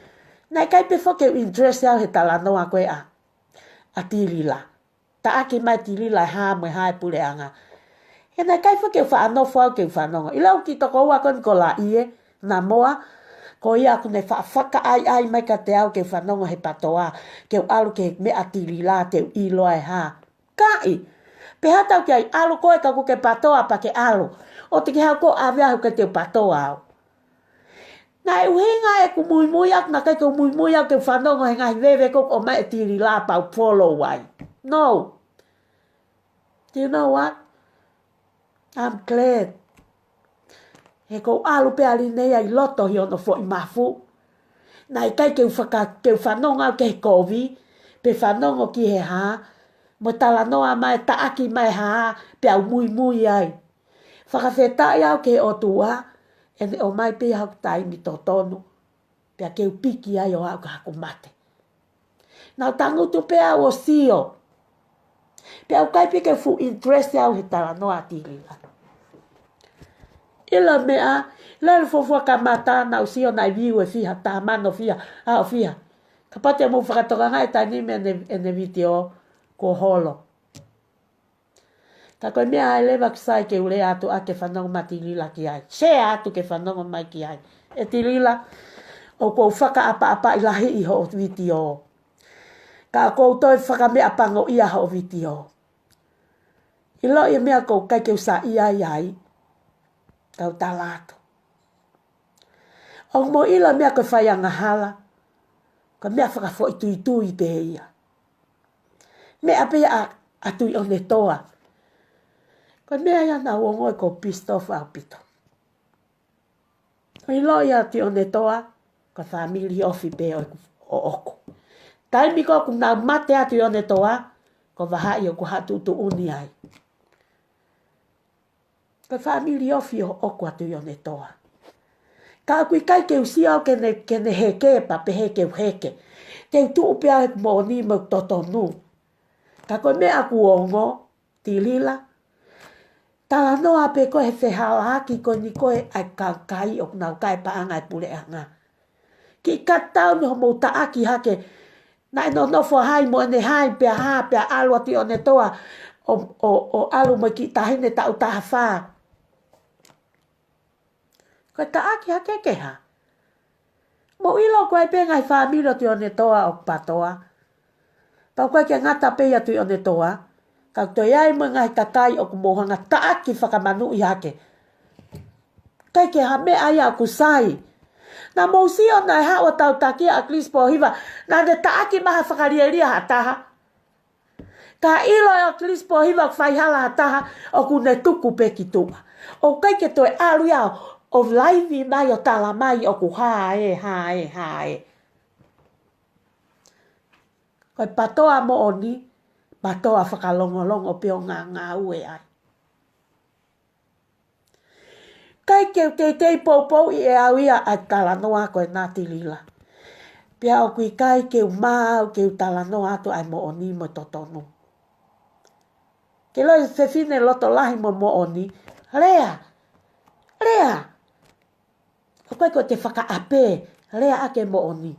Speaker 1: nai kai pe whakeu interest au he talano a koe a tirila. Ta aki mai tirila ha mai hae pule anga. He nai kai whakeu whaanofo au keu whanonga. Ila uki toko ua kon ko la ie, na moa, ko ia aku ne whaka ai mai ka te au ke whanonga he patoa, ke alu ke me atiri la te iloa e ha. Kai, pe hatau ki ai alu koe ka ku ke patoa pa ke alu, o te ke hau ko aweahu ke te patoa au. Na e uhinga e ku mui ak na kai ku mui ak ke whanonga he ngai wewe ko o mai atiri la pau follow wai. No. Do you know what? I'm glad. He ko alu pe ali nei ai loto hi ono fo i mafu. Nai kai ke whanonga ke kovi, pe whanonga ki he ha, mo tala noa mai taaki mai ha, pe au mui ai. Whakawhetai au ke o tua, ene o mai pe hau tai mi to tonu, pe a keu piki ai o au ka haku mate. Nau tangutu pe au o sio, pe au kai pe ke fu interest au he tala noa tirila. Ila mea, lele fofua ka mata na usio na viu e fiha, ta mano fiha, o fiha. Ka pate mu whakatoka ngai ta nime ene video ko holo. Ta koe mea ai lewa kisai ke ule atu a ke whanonga mati lila ki ai. Se atu ke whanonga mai ki ai. E ti lila, o kou whaka apa ilahi iho o video. Ka kou toi whaka mea pango ia ho video. Ilo ia mea kou kai ke usa ia iai. Kau talato. O mo ila mea koe whai anga hala. Ka mea whakafo i tui pe ia. Mea pe a tui o ne toa. Ka mea ia na uongo ko pissed off au pito. Ka ilo ia tui o ne toa. Ka family offi pe o oko. Taimi ko ku na mate a tui o ne toa. Ko wahai o ku hatu tu uni ai. Ka family offi o oko a tui o ne toa. Ka kui kai ke usia o ke ne heke pa pe heke u heke. Te tu upe a mo ni mo totonu. Ka koe me aku ongo, ti lila. Tala noa pe koe he whehao haki koe ni koe ai kai o nau kai pa angai pule anga. Ki katau ni homo ta aki hake. Na ino nofo hai mo ene hai pe a alua ti o ne toa. O alu mo ki tahine ta utaha whaa. Koe ta aki hake ke ha. Mo ilo koe pe ngai whamiro tui o ne toa o patoa. Pau koe ke ngata pe ia tui o ne toa. Kau toi ai mo ngai takai o kumohanga ta aki whakamanu i hake. Kai ke ha me ai au kusai. Na mousi o nai ha o tau takia a Crispo hiva. Na ne ta aki maha whakarieria hataha. Ka ilo o Crispo hiva whaihala hataha o kune tuku pe ki tua. O kai ke toi alu iau. O laivi mai o tala mai o ku hae. Koe patoa mo oni, patoa whakalongolongo pe o ngā ue ai. Kai ke te poupou i e au ia ai tala noa koe nāti lila. Pia o kui kai ke mau ke tala noa atu ai mo oni mo totonu. Ke loi whewhine loto lahi mo oni, rea. Koe ko te whakaape, rea ake mo oni.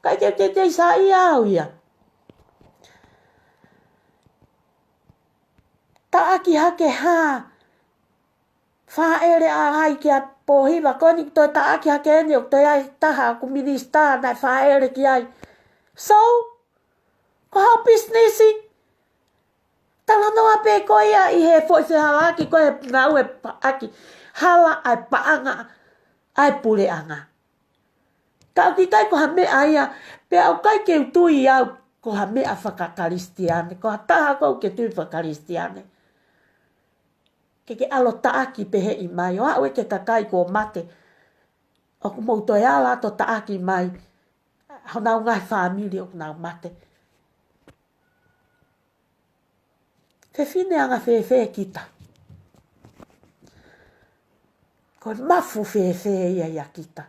Speaker 1: Kai te sa ia au ia. Ta aki hake ha. Whaere a hai ki a pohiwa. Koni toi ta aki hake ene o toi ai taha ku minista nai whaere ki ai. So, ko hau businessi. Tala noa pe ko ia I he foi se halaki ko he ngau e paaki. Hala ai paanga ai pule anga. Ka ki kai ko ha mea ia pe au kai ke utui au ko ha mea whakakaristiane. Ko ha taha ko ke tui whakaristiane. Ke alo taaki pehe I mai. O hawe ke kakai ko mate. O ku mouto e ala to taaki mai. Honau ngai family o nau mate. Fe fine anga fe kita. Ko mafu fe ia kita.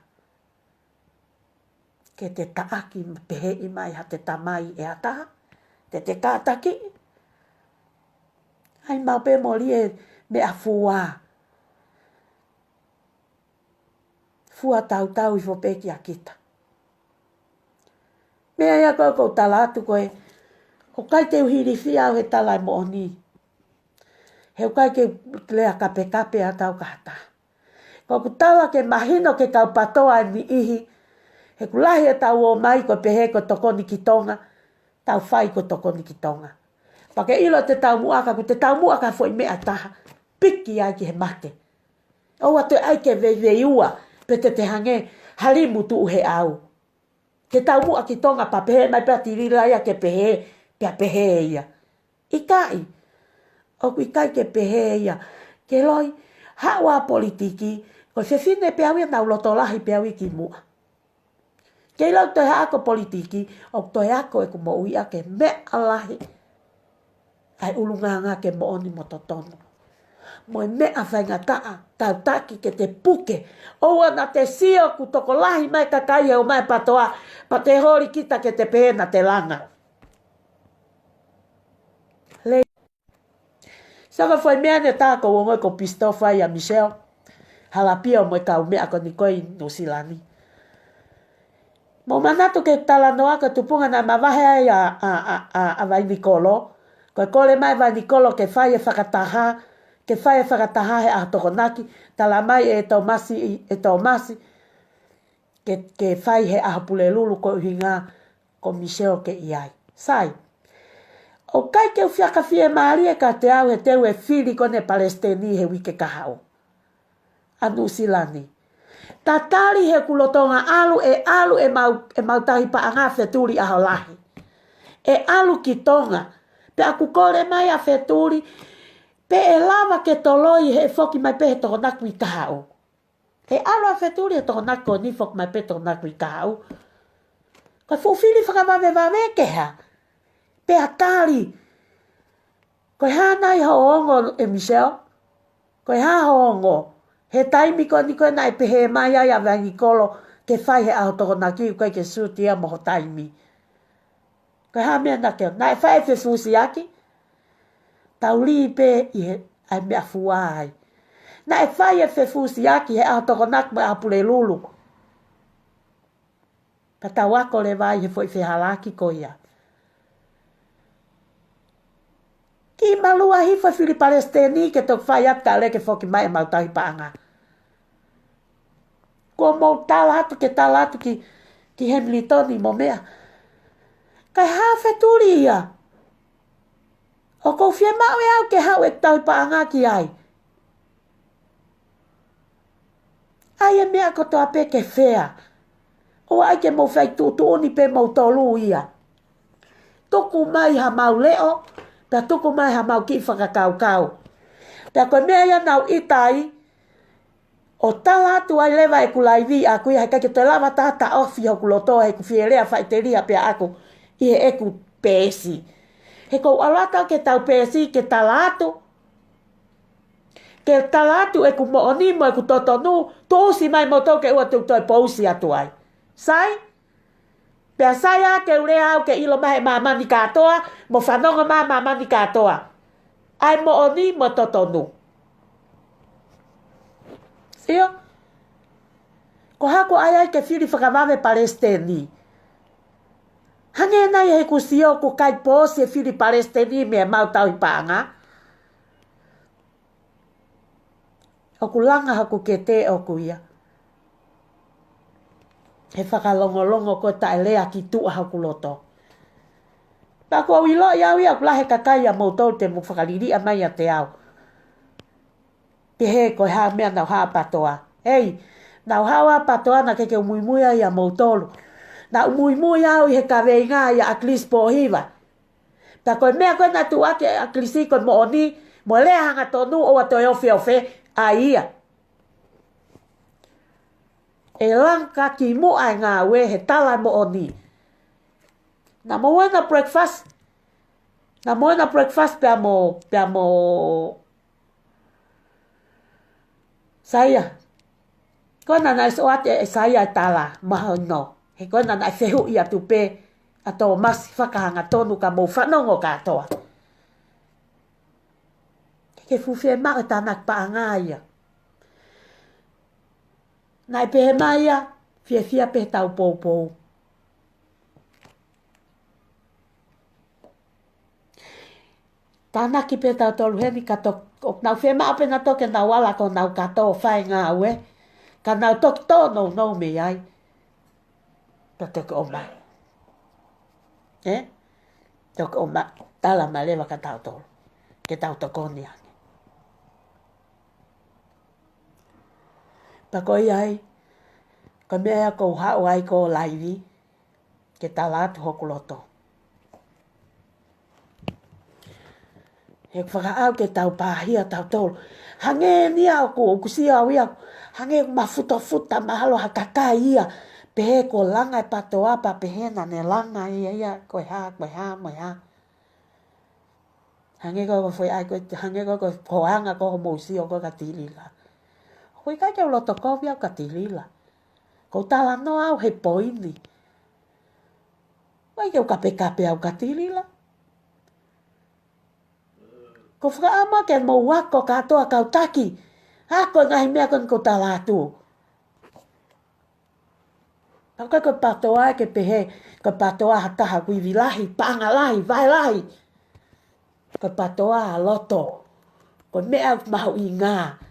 Speaker 1: Ke te taaki pehe I mai ha te tamai e ataha. Te kātaki. Ai mau pe mori e me a fua. Fua tau I fo peki a kita. Mea ia ko talatu koe. O kai te uhiri fia o he talai mo oni. He kai ke lea kape a tau kahata. Ko ku tala ke mahino ke kau patoa ni ihi. He kulahi e tau o mai ko pehe ko tokoni ki tonga. Tau whai ko tokoni ki tonga. Pake ilo te tau muaka, ku te tau muaka foi mea taha. Piki ai ki he mate. O atu ai ke veiua, pe te hange harimu tu he au. Ke tau mua ki tonga pa pehe, mai pea tirila ia ke pehe, pea pehe ia. Ikai. O ku ikai ke pehe ia. Ke loi, hawa politiki, ko se fine pea wia nau lotolahi pea wiki mua. Ke ilo toi hako politiki, o toi hako e ku mo uia ke mea alahi. Ai ulunganga ke mo oni mo totono. Moi mea whaingataa, tau taki ke te puke. Oua na te sio ku toko lahi mai kakai o mai patoa, pa te hori kita ke te pēna te langa. Saka foi mea ne tāko o ngoi ko Pistofa ia Michelle. Halapia o moi kau mea ko ni koi no silani. Mo manatu ke tala noa ka tupunga na mawahe ai a vai Nikolo. Koe kole mai vai Nikolo ke whai e whakataha, ke whai e whakataha he a tokonaki, tala mai e tau masi, ke whai he a pule lulu ko uhinga ko Michelle ke iai. Sai, o kai ke uwhiaka fie maari e ka te au he teu e whiri kone Palestini he wike kahao. Anu silani. Tatari he kulotonga alu e mau tahi pa anga feturi aho lahi. E alu ki tonga. Pe aku kore mai a feturi. Pe e lava ke toloi he foki mai pe he tohonaku I kahao. E alu a feturi he tohonaku ni foki mai pe tohonaku I kahao. Ka fufili whakamawe wawe keha. Pe a tari. Koe hana I hoongo e Michelle. Koe ha hoongo. He taimi ko ni koe nai pehe mai ai a wangi kolo ke whai he aho tohonaki koe ke suti a moho taimi. Koe ha mea na keo. Nai whai fe fusi aki. Tau li pe I he ai mea fuai. Nai whai e fe fusi aki he aho tohonaki mai apure lulu. Pa tau ako le vai he foi fe halaki ko ia. Ki malua hi fa fili Palestini ke tok whai apta le ke foki mai mau tahi paanga. Ko mau talatu ke talatu ki Hamiltoni mo mea. Kai hafe turi ia. O ko fie mau e au ke hau e tau paanga ki ai. Ai e mea ko toa pe ke fea. O ai ke mau fai tutu oni pe mau tolu ia. Tuku mai ha mau leo. Pea tuku mai ha mau ki whakakau. Pea koe mea ia nau itai. O tala atu ai lewa e kulaivi a kui haka ke te lava tata ofi hoku lotoa he ku whierea whaiteria pia aku I he eku pēsi. He kou alata ke tau pēsi ke tala atu. Ke tala atu e ku mooni mo e ku totonu tūsi mai mo tau ke ua tu toi pousi atu ai. Sai? Pea sai a ke urea au ke ilo mahe mamani katoa mo whanonga mamani katoa. Ai mooni mo totonu. Sio? Ko hako ai ke whiri whakawawe Palestini. Hange nai he ku sio ku kai pōsi e whiri Palestini me mau tau I paanga. O ku langa haku ke te o ku ia. He whakalongolongo ko ta elea ki tua haku loto. pa ko wi lo ia wi la he kakai ya mo to te mo whakariri a mai a te au te he ko ha mea nau ha patoa ei nau hawa patoa na ke mui ia mo tolu na mui au he ka veinga ia at least po hiva ta ko mea ko na tu ake at least ko mo ni mo le hanga tonu o to yo fe a ia e lanka ki mo ai ngā we he tala mo oni na mo na breakfast pe mo saya ko na so ate saya tala ma no he ko na fehu ia tu pe ato mas whakahanga tonu ka mo whanongo katoa ke fuwhia maa tanak pa angaya nai pehe maia fia pehe tau pou tanaki pehe tau tolu heni kato nau whia maa pe na toke nau wala ko nau kato whai ngā ue ka nau toki tō no me ai ka toke o mai toke o mai tala ma lewa ka tau tolu ke tau tokoni ani pakoi ai ka mea ko hao ai ko laivi ke talatu hoku loto he whakaau ke tau pāhia tau tolu hange ni au ko kusia au ia hange mafuta mahalo hakakai ia pehe ko langa e patoa pa pehe na ne langa ia koe ha hange ko foi ai ko hange ko poanga ko mosi o ko katilila koe kai ke loto ko via katilila ko tala no au he poini vai ke kape au katilila ko whakaama ke mo wako katoa kautaki ako ngai mea kon ko talatu ako ko patoa ke pehe ko patoa hataha kui vilahi panga lahi vai lahi ko patoa loto ko mea mahu inga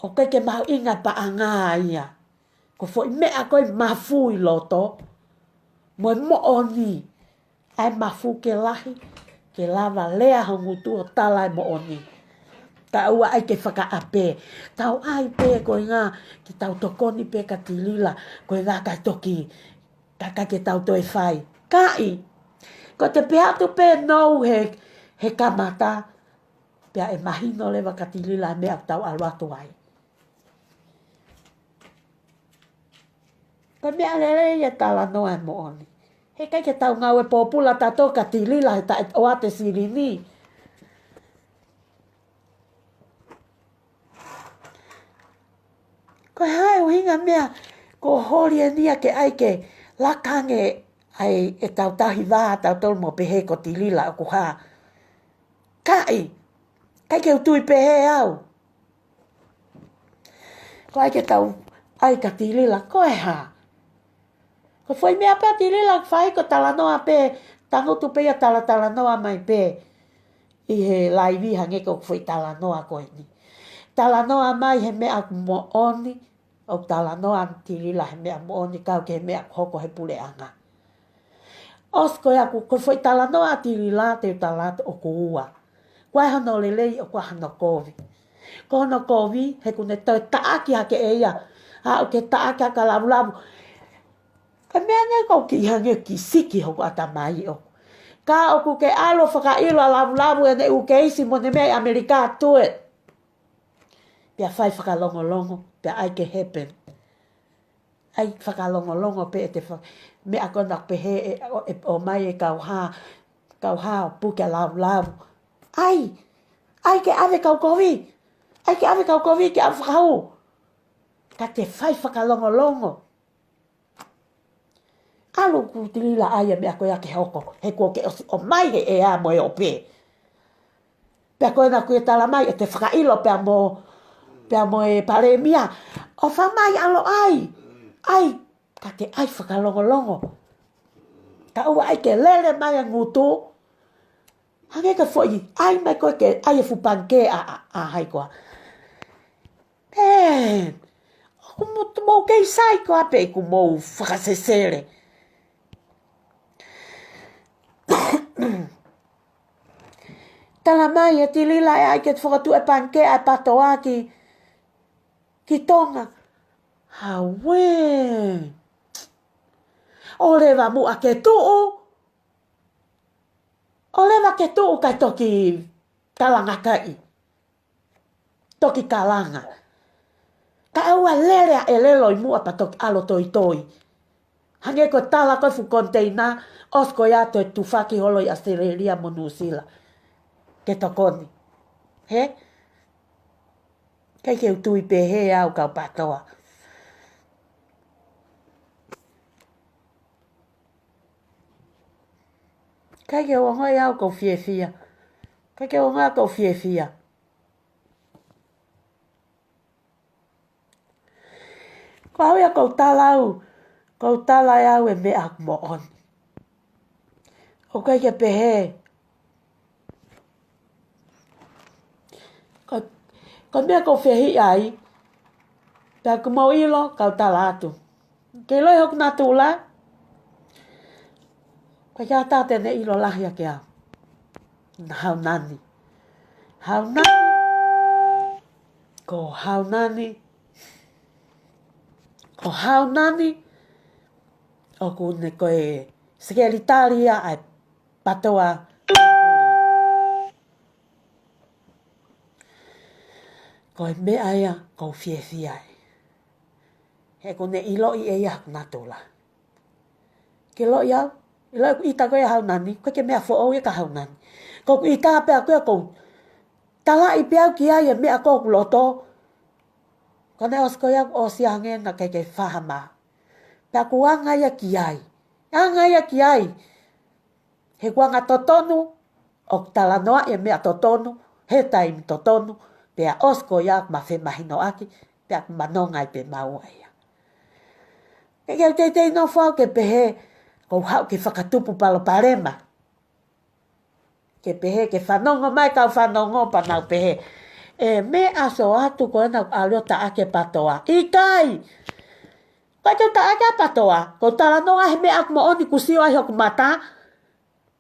Speaker 1: o ke mahu inga pa anga ia ko foi mea ko mafu i loto mo oni ai mafu ke lahi ke lava lea hongutu o tala mo oni ta ua ai ke whakaape tau ai pe ko ngā ki tau tokoni pe ka tilila ko ngā ka toki kaka ke tau toi whai kai ko te pea tu pe nou he kamata pea e mahino lewa ka tilila mea tau alwatu ai ko mea lele ia tala noa mo oni he kai ke tau ngau e popula tato ka tilila he ta o ate sirini. Ko hai o hinga mea ko hori e nia ke ai ke lakange ai e tau tahi wā tau tolu mo pehe ko tilila o kuha. Kai ke utui pehe au. Ko ai ke tau ai ka tilila ko e haa. Ko foi mea pa tilila whai ko talanoa pe tango tu pe ia talanoa mai pe i he laivi hange ko foi talanoa ko ni talanoa mai he mea mo oni o talanoa tilila he mea mo oni kau ke mea hoko he pule anga osko ya ko foi talanoa tilila te talato o kuua kwa hano lelei o kwa hano kovi ko hano kovi he kune toi taaki hake eia ha o ke taaki haka lavu ka mea ngai kau ki hange ki siki hoko ata mai o. Ka oku ke alo whakailo lavu e ne uke isi mo ne mea Amerika tue. Pea whai whakalongolongo, pea ai ke happen. Ai whakalongolongo pe e te mea kona pehe o mai e kau ha o puke lavu. Ai ke ave kau kovi. Ai ke ave kau kovi ke ave whakau. Ka te whai whakalongolongo. Alo ku tilila aia mea koe ake hoko. He kua ke o mai he ea moe o pe. Pea koe na koe tala mai e te whakailo pea mo e pare mia. O whamai alo ai. Ai. Ka te ai whakalongolongo. Ka ua ai ke lele mai a ngutu. Hange ka fwoi. Ai mai koe ke ai e fupanke a hai koa. Pen. Ku mou kei sai koa pe ku mou whakasesere. tala mai e tilila e ai ke whakatu e panke ai patoa ki tonga. Hawe. O lewa mu a ke tuu. O lewa ke tuu kai toki kalanga kai. Toki kalanga. Ka aua lere e lelo i mua pa toki alo toi toi. Hange ko tala ko fu konteina osko ya to tufaki holo i Australia mo New Zealand. Ke tokoni. He? Kai ke utui pe he au kau patoa. Kai ke wangoi au kau fie fia. Kai ke wangoi au kau fie fia. Ko au ya kau talau. Kau tala au e mea mo on. O kai ke pehe. Ko mea kau fehi ai. Pea ku mau ilo kau tala atu. Ke loi hok na tula. Ko kia tate ne ilo lahia ke au. Hau nani. Hau nani. Ko hau nani. Ko hau nani. O ku ne koe sekelitaria ai patoa. Ko e mea ia ko fie fie ai. He ko ne ilo i eia na tula. Ke lo ia. Ilo i ta koe hau nani. Koe ke mea fo au e ka hau nani. Ko i ta pea koe ko. Tala i pea ki ai e mea ko loto. Ko ne osko ia o siange na ke whahama. Pea ku anga ia ki ai. Anga ia ki ai. He kuanga totonu. O tala noa e mea totonu. He taimi totonu. Pea osko ia ma whe mahino aki. Pea manonga i pe maua ia. Ke te no whao ke pehe. Ko hau ke whakatupu palo parema. Ke pehe ke whanongo mai kau whanongo pa nau pehe. E me aso atu ko nau alio ta ake patoa. I kai! Kai te ta ake patoa. Ko tala noa he me ak mo oni ku sio ai hoku mata.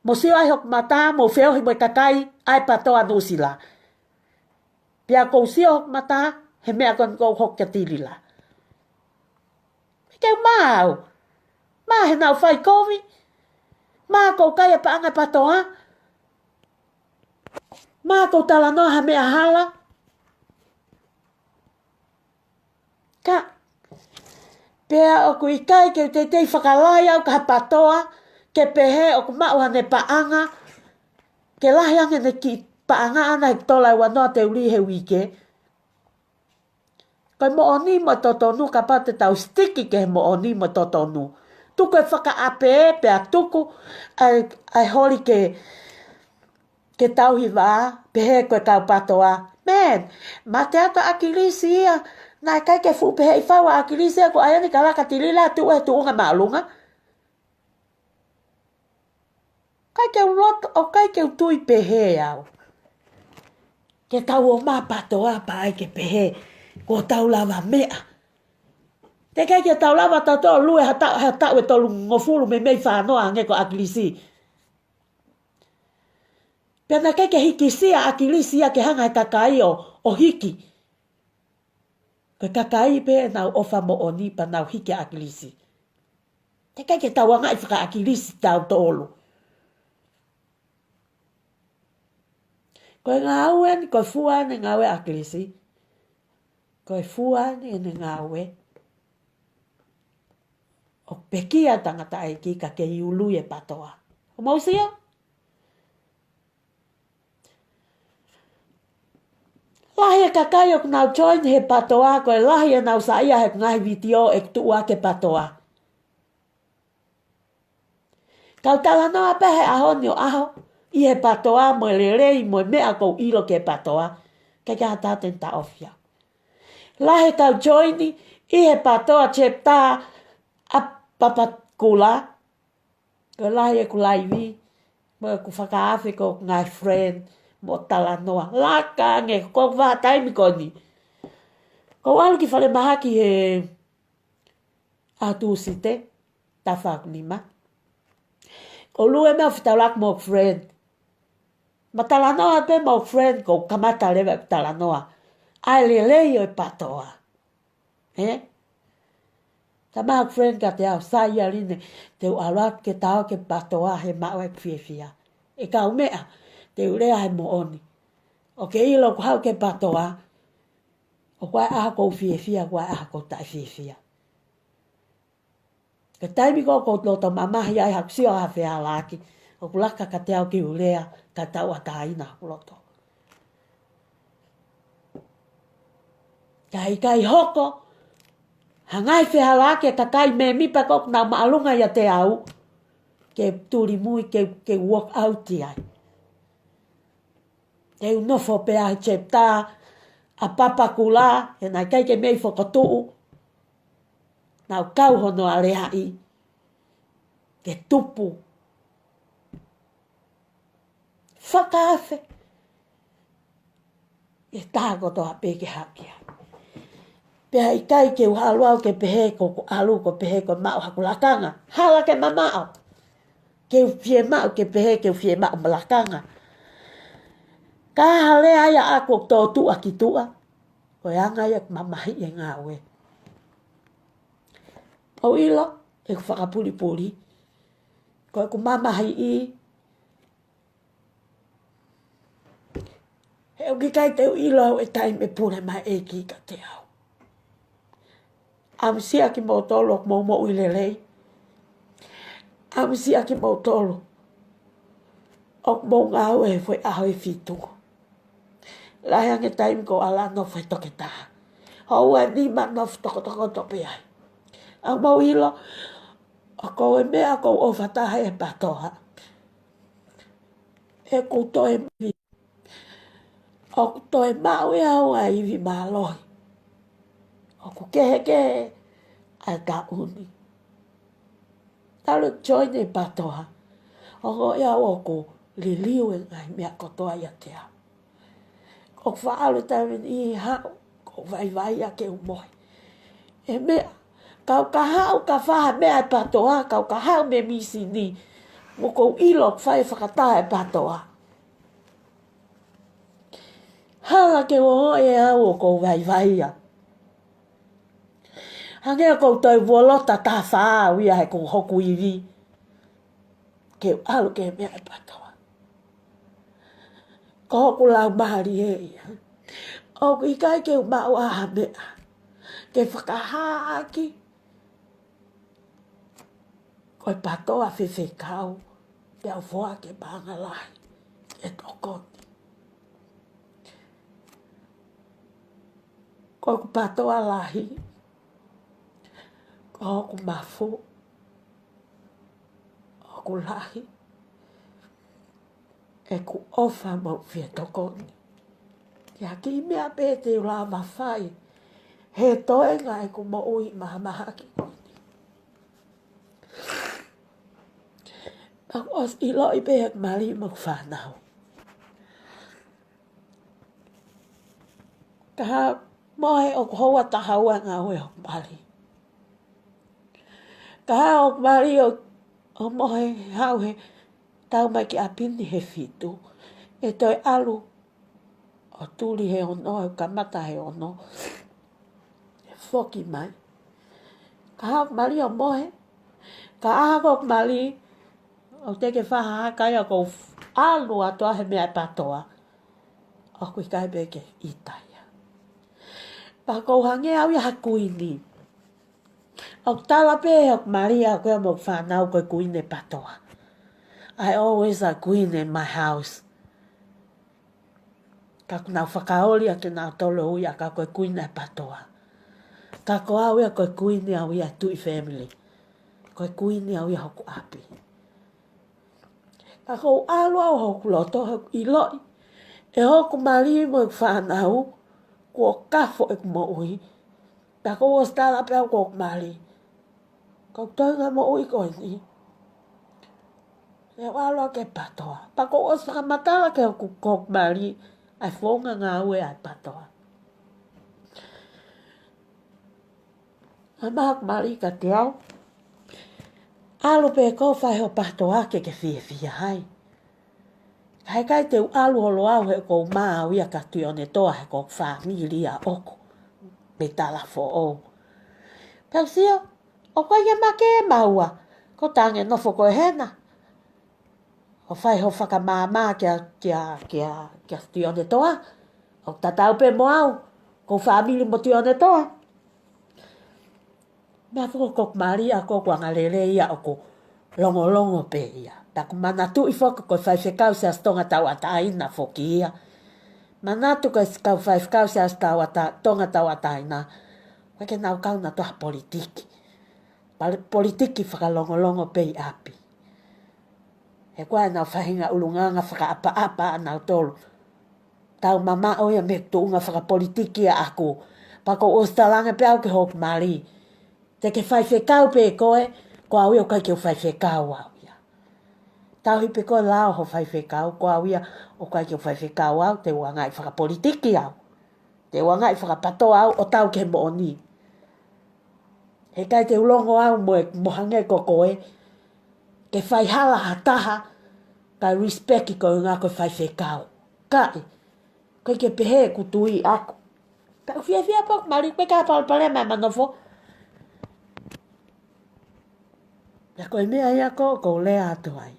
Speaker 1: Mo sio ai hoku mata. Mo feo hi mo kakai. Ai patoa nusila. Pia ko sio hoku mata. He me akon ko hoku katilila. Ke mau. Ma he nau whai kovi. Ma ko kai e paanga patoa. Ma ko tala noa ha mea hala. Ka. Pea o ku i kai ke te whakalai au ka patoa. Ke pehe o ku maua ne paanga. Ke lahi ange ne ki paanga ana he tolai wanoa te uri he wike. Koe mo oni mo totonu ka pa te tau stiki ke mo oni mo totonu. Tuku e whaka ape pea tuku ai hori ke tau hi wā, pehe koe kau patoa. Man, ma te ata akilisi ia. Nai kai ke fu pehe i whaua akilisi ia ko ayani ka laka tilila tu e tu unga maalunga. Kai ke roto o kai ke utui pehe au. Ke tau o mā patoa pa ai ke pehe. Ko tau lava mea. Te kai ke tau lava tau tō lue ha tau e tolu ngofuru me mei whanoa nge ko akilisi. Pena kai ke hiki sia akilisi ia ke hanga e kakai o hiki. Ke kakai pe nau ofa mo oni pa nau hiki akilisi. Te kai ke tau anga i whaka akilisi tau tolu. Koe ngāue ni koe fua ni ngāue akilisi. Koe fua ni ngāue. O pekia tangata ai ki ka ke iulu e patoa. O mausia? Lahi e kakai o nau join he patoa, koe lahi e nau saia he ngahi video e tua ke patoa. Kau tala noa pehe ahoni o aho, i he patoa mo lerei mo mea kou ilo ke patoa, ke kia taten ta ofia. Lahi kau join i he patoa chepta a papakula, koe lahi e kulaiwi, mo ku whakaafi ko ngai friend, mo tala noa. Laka nge, ko wā taimi koni. Ko walu ki whale mahaki he atu site, ta whakunima. Ko lue mea whitau lak mo friend. ma talanoa pe mo friend ko kamata leve talanoa ai le yo patoa tama friend ka te au sai aline te ala ke tao ke patoa he ma wa fia e ka umea te ure ai mo oni o ke ilo ko ha ke patoa o kwa a ko fia kwa a ko ta fia ke taimi ko lo to mama ya ha si o ha fe ala ki o kulaka ka te au ki ure ka tau a taina loto kai hoko hangai fe hala ke takai me mi pa ko na maalunga ya te au ke turi mui ke walk out ai te no fo pe a chepta a papa kula e na kai ke me fo ko tu na kau hono ale ai ke tupu whakaafe e tāko toa peke hakia pea i kai ke uhalu au ke pehe ko alu ko pehe ko mau hakulakanga hala ke mamao ke fie mau ke pehe ke fie mau malakanga ka hale aya ako tō tua ki tua ko anga ia mamahi e ngā ue au ilo e ku whakapuri ko ku mamahi i e o ki kai te ilo e taime pune mai e ki ka te au amsia ki mo tolo mo uilelei amsia ki mo tolo ok mo ngau e foi aho e fitu la yang e taim ko ala no foi toketa ho e ni ma no toko to pe ai a mo ilo ko e me ko o fata e patoha e ko to e mi o to e mau e au ai vi maloi o ku ke a ka uni talo join e patoha o ia o ko li liu e ngai mea ko toa ia te au o whaalo tawen i hao ko vai a ke umoi e mea kau ka hao ka whaha mea e patoa kau ka hao me misi ni mo ko ilo whai whakata e patoa hala ke o e au o ko vai a hangea ko toi volota ta wha wia he ko hoku iwi ke alu ke mea e patoa ko hoku lau mahari e ia o i kai ke mau aha mea ke whakahaaki ko e patoa whiwhi kau pe au whoa ke banga lai e tokoni ko ku patoa lahi ko ku mafu o ku lahi e ku ofa mau fia tokoni kia ki mea pete ula mawhai he toe ngai ku mo ui maha ki koni os i loi pe ek mali mo whanau ka moe o hoa tahaua ngā ue o mali ka o mali o moe hau he tau mai ki apini he fitu e toi alu o tuli he ono e kamata he ono e foki mai ka hau mali o moe ka ahako mali o teke whaha kai a kou alu atoa he mea patoa o kui kai beke itaia pa kou hange au ia hakuini o tala pe o Maria koe mo whanau koe kuine patoa I always a queen in my house ka kuna whakaoli a ke nā tolo ui a ka koe kuine patoa ka ko au ia koe kuine au ia tui family koe kuine au ia hoku api ka kou alu au hoku loto i loi e hoku mali mo e whanau kua kafo e mo ui ka kou o stala pe au kua mali kau toinga mo ui koe ni e walo ke patoa pa kou o whakamatala ke hoku kua mali ai whonga ngā ue ai patoa a mahak mali ka te au alo pe ko fai ho patoa ke fia hai Hai kai te alu holo au he ko maa wia ka tui one toa he ko familia oko. Me tala fo o. Tau sio, o kwa ia make e maua. Ko tange no fo ko hena. O fai ho whaka maa kia tui one toa. O tatau pe mo au. Ko famili mo tui one toa. Mea fo ko maria ko kwa ngalele ia oko. Longo pe ia. Taku manatu i foka ko fai whekau se astonga tau ataina foki ia. Manatu ko kau fai whekau se astonga tau ataina. Wake nau kau na toha politiki. Politiki whakalongo pe api. He koe nau whahinga ulunganga whakaapa nau tolu. Tau mama oia me tuunga whakapolitiki a aku. Pako ostalanga pe au ke hoku mali. Te ke whai whekau pe koe, ko au ia kai ke whai whekau au. Tau hipe koe lao ho whai whekau, ko au ia o kai ke whai whekau au, te wangai whakapolitiki au. Te wangai whakapato au o tau ke mooni. He kai te ulongo au mo hange ko koe, ke whai hala hataha, kai respect i koe ngā koe whai whekau. Kai, koe ke pehe kutui aku. Kai whia pok, mali koe ka palpale mai manofo. Ja koe mea ia ko lea atu ai.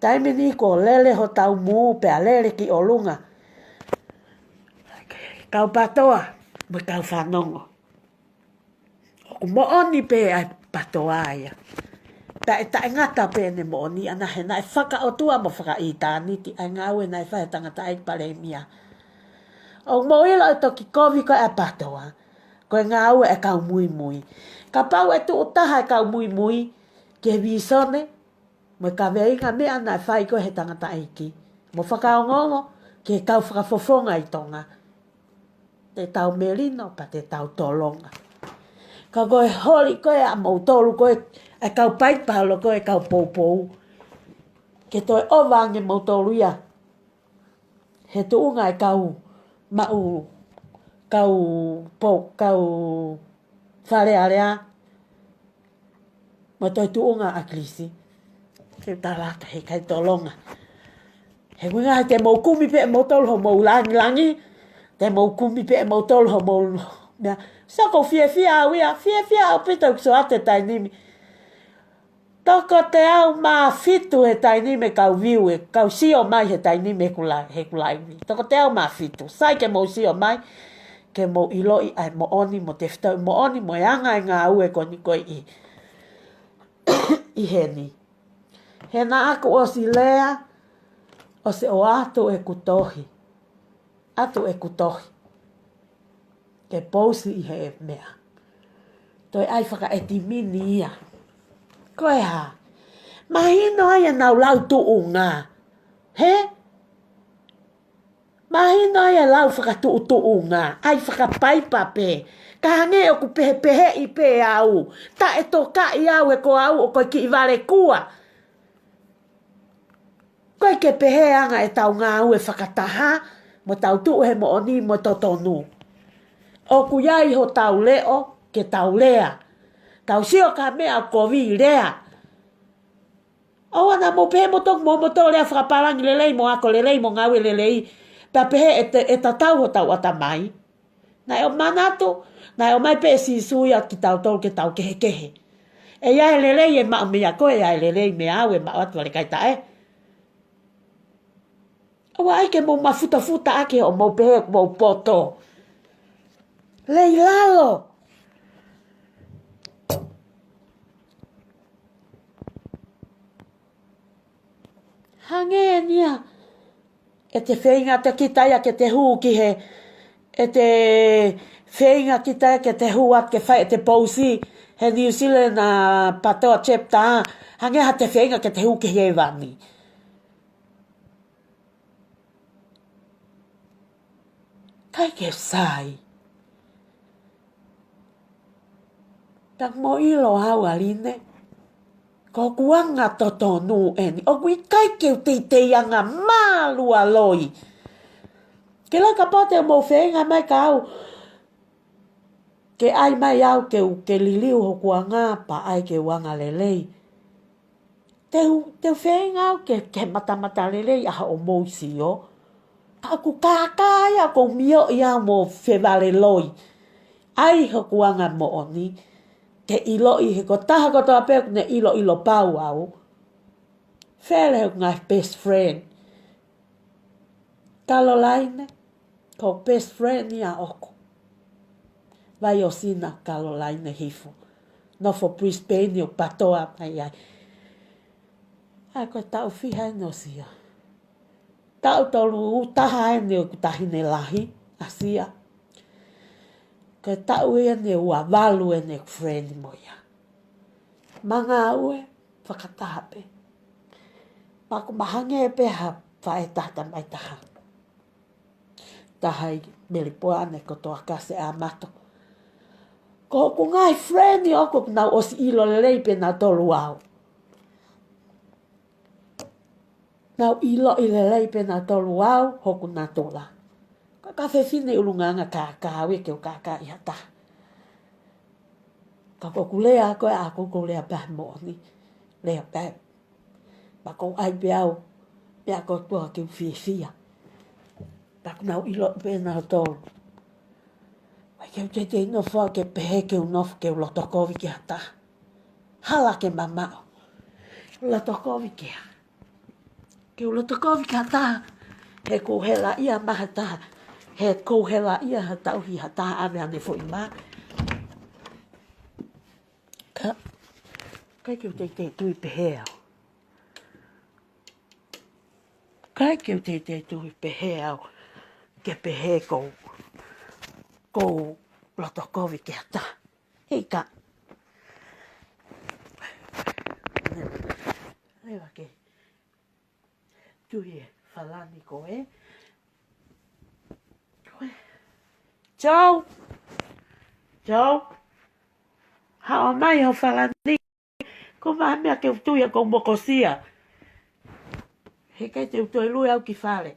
Speaker 1: Taime ni ko lele ho tau mu pe alele ki o lunga. Kau patoa, mo kau whanongo. Oku mooni pe ai patoa ia. Ta ngata pe ne mooni, ana he nai whaka o tua mo whaka i tāni, ti ai ngāwe nai whae tangata ai pare mia. O mo ilo e toki kovi ko e patoa, ko e ngāwe e kau mui. Ka pau e tu utaha e kau mui, ke visone, mo ka veinga mea nai whai ko he tangata aiki. Mo whakaongongo, ke kau whakafofonga i tonga. Te tau merino pa te tau tolonga. Ka koe hori koe a mautolu koe e kau paipalo koe kau poupou. Ke toi ovange mautolu ia. He tuunga e kau mau, kau wharearea. Mo toi tuunga a krisi. Ke tarata he kai tolonga. He winga te mau kumi pe mautolu ho mau langi. Te mau kumi pe mautolu ho mau... Sako fia awia, fia au pita so ate tainimi. Toko te au maa fitu he tainimi kau viu e, kau sio mai he tainimi he kulai. Toko te au maa fitu. Sai ke mau sio mai, ke mau iloi ai mo oni mo te fitau, mo oni mo yanga e ngā ue koni koe i heni. He na aku o si lea, o se o atu e kutohi. Atu e kutohi. Ke pousi i he mea. Toi ai whaka etimini ia. Koe ha. Mahino ai nau lau tuu ngā. He? Mahino ai lau whaka tuu ngā. Ai whaka paipa pe. Ka hange o ku pehe i pe au. Ta e to ka i au e ko au o koe ki i wale kua. Koe ke pehe anga e tau ngā au e whakataha. Mo tau tuu he mo oni mo totonu. O ku iai ho tau leo ke tau lea. Tau sio ka mea ko vi lea. O ana mo pehe mo tok mo to lea whakaparangi lelei mo ako lelei mo ngawe lelei. Pa pehe e tatau ho tau atamai. Nai o manatu, nai o mai pe si suia ki tau tol ke tau kehe. E iai lelei e maa mea koe iai lelei mea au e maa atu wale kai tae. O ai ke mo mafuta ake o mo pehe mo poto. Lei lalo. Hange nia. E te whenga te kitaia ke te huu ki he. E te whenga kitaia ke te huu at ke whai e te pousi. He New Zealand patoa chapter. Hange ha te whenga ke te huu ki he wani. Kai ke sai. Tak mo ilo hau aline. Ko kuanga toto nu eni. O kui kai ke te yanga malu aloi. Ke la kapote mo whenga mai kau. Ke ai mai au ke liliu ho kuanga pa ai ke wanga lelei. teu whenga ke mata lele aha o mousi o. Ka ku kakaya ko mio ia mo whewale loi. Ai hoku anga mo oni. Ke ilo i he ko taha ko toa pēku ne ilo pau au. Whele hoku ngai best friend. Caroline, ko best friend ia oko. Vai o sina Caroline hifo. No for Brisbane o patoa mai ai. Ai ko tau whiha no sia. Tau tolu taha ne o tahine lahi asia. Ko tau e ne ua walu e ne friend moia. Manga ue whakatahape. Mako mahange pe ha whae tata mai taha. Tahai melipoa ne ko toa kase a mato. Ko ku ngai friend i oko na osi ilo lelei pe na tolu au. Nau ilo i lelei pe na tolu au hoku na tola. Ka whewhine ulunganga kākāwe ke o kākā i hata. Ka koku lea koe a koko lea pēh mōni. Lea pēh. Bako ai pe au. Mea ko tua ke uwhiwhia. Bako nau ilo pe na tolu. Wai ke te te inofo ke pehe ke unofu ke ulotokovi ke hata. Hala ke mamao. Ulotokovi ke ha. Ke ulotokovi ke hata. He kouhela ia maha taha. He kouhela ia hata uhi hata ame ane fo ima. Ka. Kai ke te tui pehe au. Kai ke te tui pehe au. Ke pehe kou. Kou lotokovi ke hata. Hei ka. Lewa ke. Tui e whalani koe. Ciao. Ciao. Hao mai ho whalani. Ko maha mea ke utui a kou mokosia. He kai te utui lui au ki whale.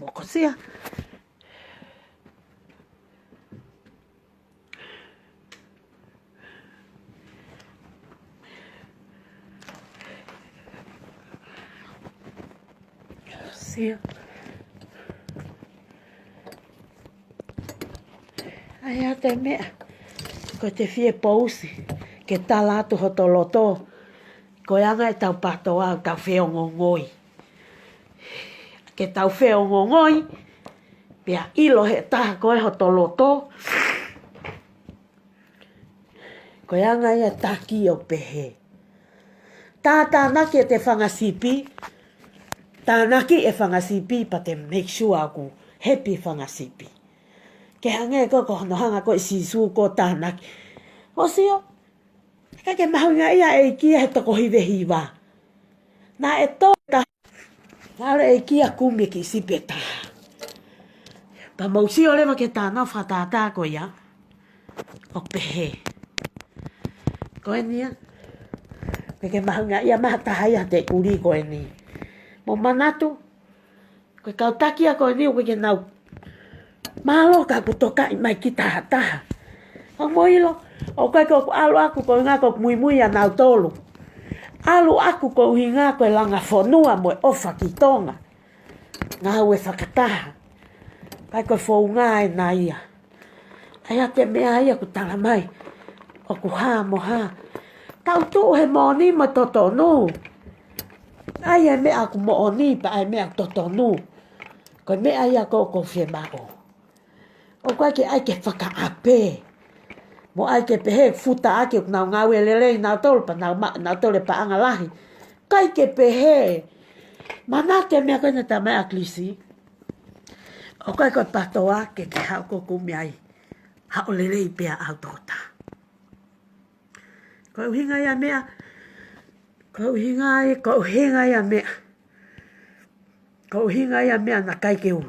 Speaker 1: Mokosia. Sia. Ai a te mea. Ko te fie pousi. Ke tala atu hoto loto. Ko anga e tau patoa tau wheo ngongoi. Ke tau wheo ngongoi. Pea ilo he taha koe hoto loto. Ko anga ia taki o pehe. Tānaki e te whangasipi. Tānaki e whangasipi pa te make sure aku happy whangasipi. Ke hange ko honohanga ko sisu ko tānaki. O sio. Ka ke mahunga ia e kia he toko hiwehi wā. Nā e tō taha. Nāre e kia kume ki sipe taha. Pa mausi o lewa ke tāna whatātā ko ia. O pehe. Ko e nia. Ke mahunga ia maha taha ia te kuri ko e ni. Mo manatu. Ko kau takia ko e ni o ke nau. Malo ka kutoka i mai ki taha taha. O moilo. O kai ko alu aku ko ngā ko mui mui a nau tolu. Alu aku ko uhi ngā ko e langa whanua mo e ofa ki tonga. Ngā ue whakataha. Kai ko whou ngā e nā ia. Ai a te mea ia ku tala mai. O ku hā mo hā. Tau tū he mōni mo totonu. Ai e mea ku mōni pa ai mea totonu. Ko mea ia ko whie mao. O kai ke ai ke whakaape. Mo ai ke pehe futa ake o nau ngau e lelei nau tolu pa nau tole pa anga lahi. Kai ke pehe. Mana te mea koe na ta mea klisi. O kai koe patoa ke hao ko kumi ai. Hao lelei pea au tōta. Koe uhinga ia mea. Koe uhinga ia mea. Koe uhinga ia mea na kai ke u.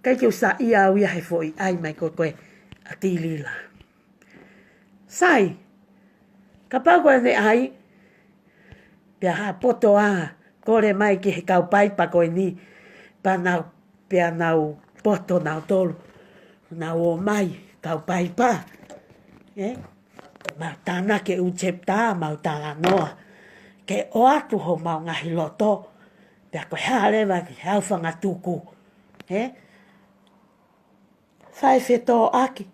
Speaker 1: Kai ke u sa ia au ia he foi. Ai mai koe a tīlila. Sai, Kapau koe ne ai. Pia ha poto a. Kore mai ki he kau paipa koe ni. Pa nau, pia nau poto nau tolu. Nau o mai, kau paipa. Mau tāna ke uchep tā, mau tāla noa. Ke o atu ho mau ngahi loto. Pia koe hālewa ki hau whanga tuku. Whai whetō aki.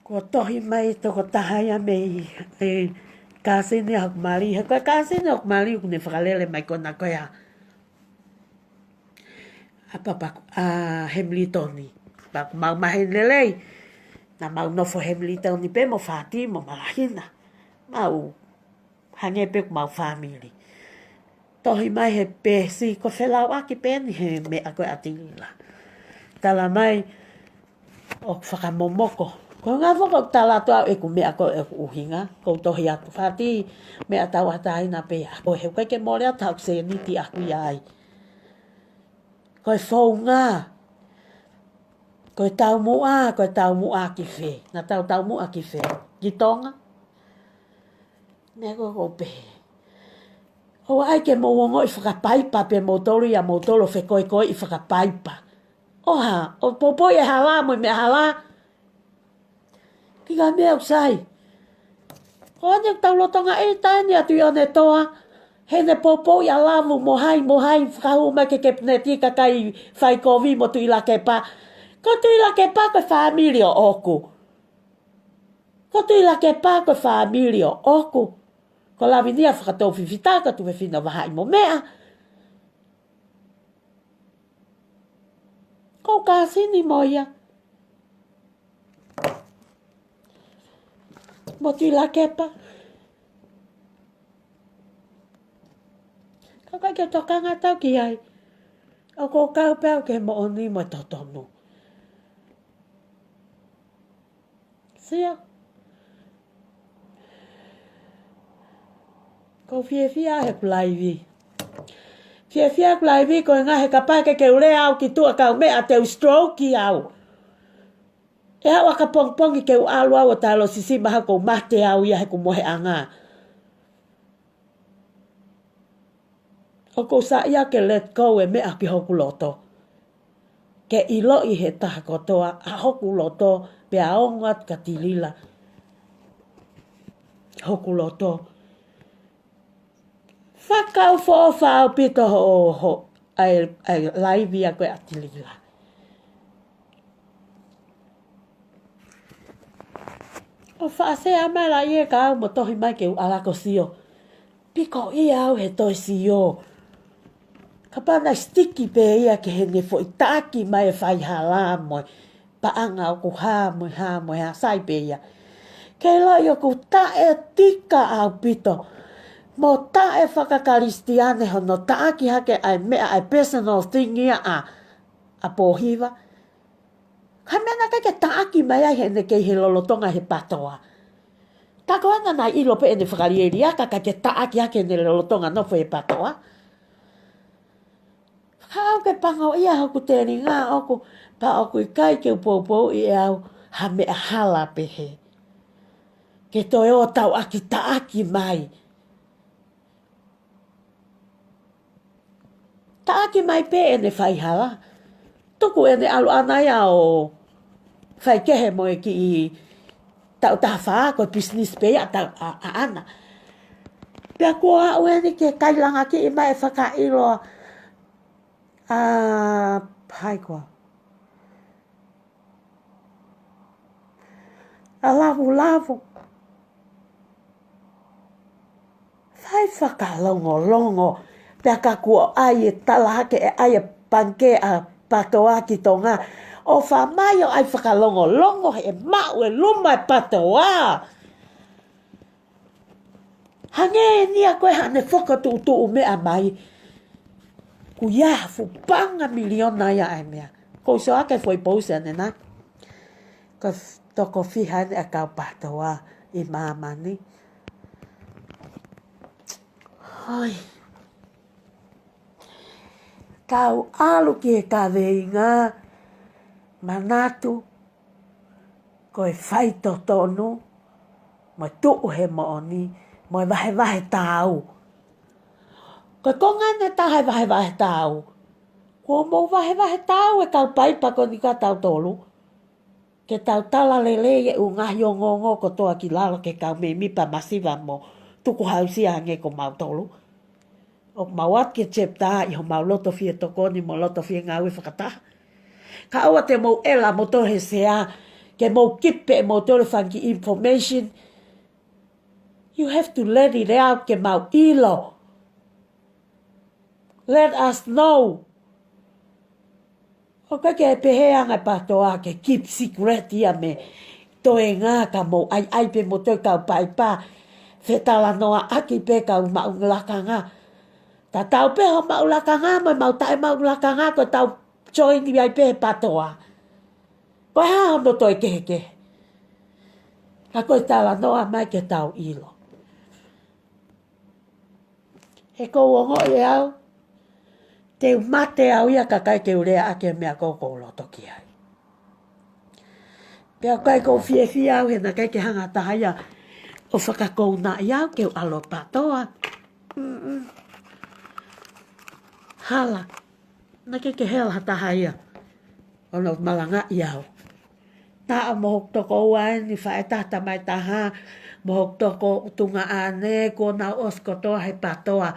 Speaker 1: Ko tohi mai toko tahaya me kāsene hok mari. Koe kāsene hok mari kune whakalele mai kona koe a papaku a Hamiltoni. Paku mau mahenelei. Na mau nofo Hamiltoni pe mo whāti mo malahina. Mau hangepe ku mau family. Tohi mai he pēsi ko whelau aki pēni he me a koe atilila. Tala mai o whakamomoko. Ko ngā whaka tala toa e ku mea ko e ku uhinga. Ko tohi atu whati mea tau hataina pe a. Ko heu kai ke more a tau se niti aku iai. Ko e whaunga. Ko e tau mua ki whe. Nga tau mua ki whe. Ki tonga. Mea ko pe. O ai ke mo wongo i whakapaipa pe motoro ia motoro whe koe i whakapaipa. Oha, o popo e hala mo me hala. Ki ka mea usai. Ko ane tau lotonga e taini atu i ane toa. Hene popo i alamu mohai, whakahu mai ke pneti ka kai whai kovi mo tu ila ke pa. Ko tu ila ke pa koe familio oku. Ko tu ila ke pa koe familio oku. Ko lawi nia whakatou whiwhitaka tu whiwhina wahai mo mea. Ko kāsini mo ia. Mo tu ila ke pa. Ka kai ke tokanga tau ki ai. O ko kau pēo ke mo oni mo totonu. Sia. Ko fia he plaivi. Fia plaivi ko ngā he kapai ke ure au ki tua kau mea te stroke au. E hau aka pongpongi ke alu au o talo sisi maha ko mate au ia he ku mohe anga. O ko sa ia ke let go e mea ki hoku loto. Ke ilo i he taha kotoa a hoku loto pe aongat ka tilila. Hoku loto. Whakau whao pito ho ai laivi a koe atilila. O whaase amara i e ka au mo tohi mai ke u alako sio. Piko i au he toi sio. Ka pana stiki pe ia ke hene fo i taki mai e whai hala moi. Paanga o ku ha moi ha sai pe ia. Ke lai o ku ta e tika au pito. Mo ta e whakakaristiane hono taaki hake ai mea ai personal thing ia a pohiwa. Ka mena kai ke taaki mai ai hene kei he lolotonga he patoa. Ka koana nai ilo pe ene whakarieri aka kai ke taaki hake ne lolotonga no he patoa. Hau ke pangau ia hoku te ringa oku pa oku i kai ke upopou i au ha mea hala pehe. Ke toi o tau aki taaki mai. Taaki mai pe ene whai hala. Tuku ene alu anai o whai kehe mo e ki i tau taha ko business pe a tau a ana. Pea kua au ene ke kailanga ki i mai whakairo pai kua. A lavu. Whai whakalongo. Pea ka kua ai e talahake e ai e panke a patoa ki tonga. O whamai o ai whakalongo e mau e luma e patoa. Hange e nia koe hane whakatutu mea mai. Ku iafu panga miliona ia ai mea. Ko so ake foi pose ane na. Ko toko whihane a kau patoa i mamani. Ai. Kau alu ki e ka veinga. Manatu. Ko e whai totonu. Moi tu he mooni, moi vahe tau. Ko ngane ta he vahe tau. Ko mo vahe tau e kau pai pa ko ni ka tau tolu. Ke tau tala lele e unga yongongo ko toa ki lalo ke kau me mipa masiva mo tuku hausia hange ko mau tolu. O mawat ke chepta i ho mau loto fie tokoni mo loto fie ngawe whakata. Ka awa te mo ela mo to he sea ke mo kipe mo to fangi information. You have to let it out ke mau ilo. Let us know. O ka ke pehea ngai patoa ke keep secret ia me to e ngā ka mo ai pe mo to kau pai pa. Whetala noa aki pe kau maunglaka ngā. Ta tau pe ho maunglaka ngā mo mau tae maunglaka ngā ko tau join i ai pe patoa. Ko ha hono to e keke. Ka koe tala noa mai ke tau ilo. He kou ongo e au. Te mate au ia ka kai ke urea ake mea koko loto ki ai. Pea kai kou fie au he na kai ke hanga tahaya o whakakou na iau ke u alo patoa. Hala. Na kai ke hela tahaya. Ono malanga iau. Ta mohok toko uae ni whae tata mai taha. Mohok toko tunga ane ko na oskotoa he patoa.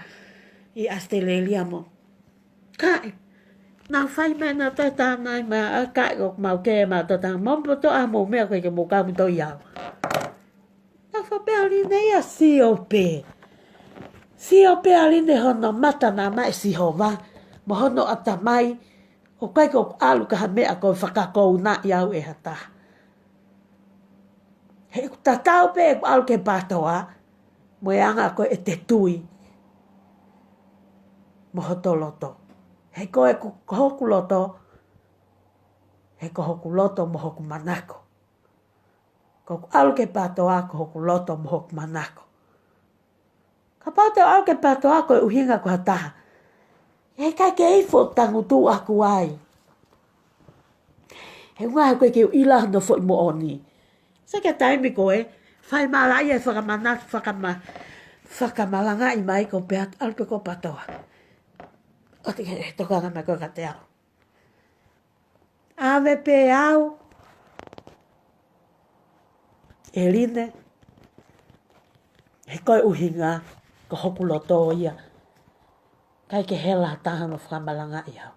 Speaker 1: I Australia mo. Kai. Nā whai mai nā tata nai ma kai o mau ke ma tata. Mampo to a mo mea koe ke mo kamu to iau. Nā whapea line ia siope. Siope aline hono mata nā mai sihova. Mo hono ata mai. O kai ko alu ka mea ko whakakou na iau e hata. He tatau pe ko alu ke patoa. Mo e anga ko e te tui. Mo hoto loto. He koe ko hoku loto. He ko hoku loto mo hoku manako. Ko alu ke patoa ko hoku loto mo hoku manako. Ka patoa alu ke patoa ko e uhinga ko hataha. He kai ke ifo tangu tu aku ai. He ngā koe ke ila no fo mo oni. Sa ke taimi koe. Whai malai e whakamalanga i mai ko peat alu ke ko patoa. O te tokanga mai koe ka te au. Ave pe au. E line. He koe uhinga. Ko hoku loto ia. Kai ke hela taha no whakamalanga i au.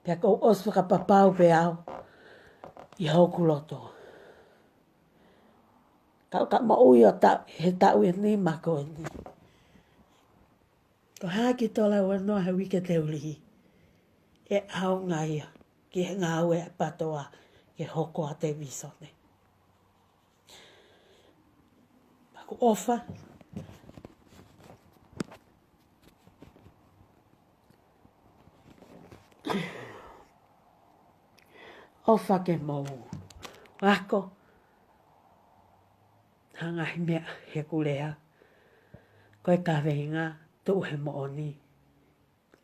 Speaker 1: Pea ko os whakapapau pe au. I hoku loto. Kau ka maui o he tau e ni mako e ni. Ko haki tola ua noa he wike te ulihi. E au ngai ki he ngā ue patoa ke hoko a te visone. Paku ofa. Ofa ke mou. Wako. Hanga hi mea he kulea. Koe ka vehinga. Tu he mooni.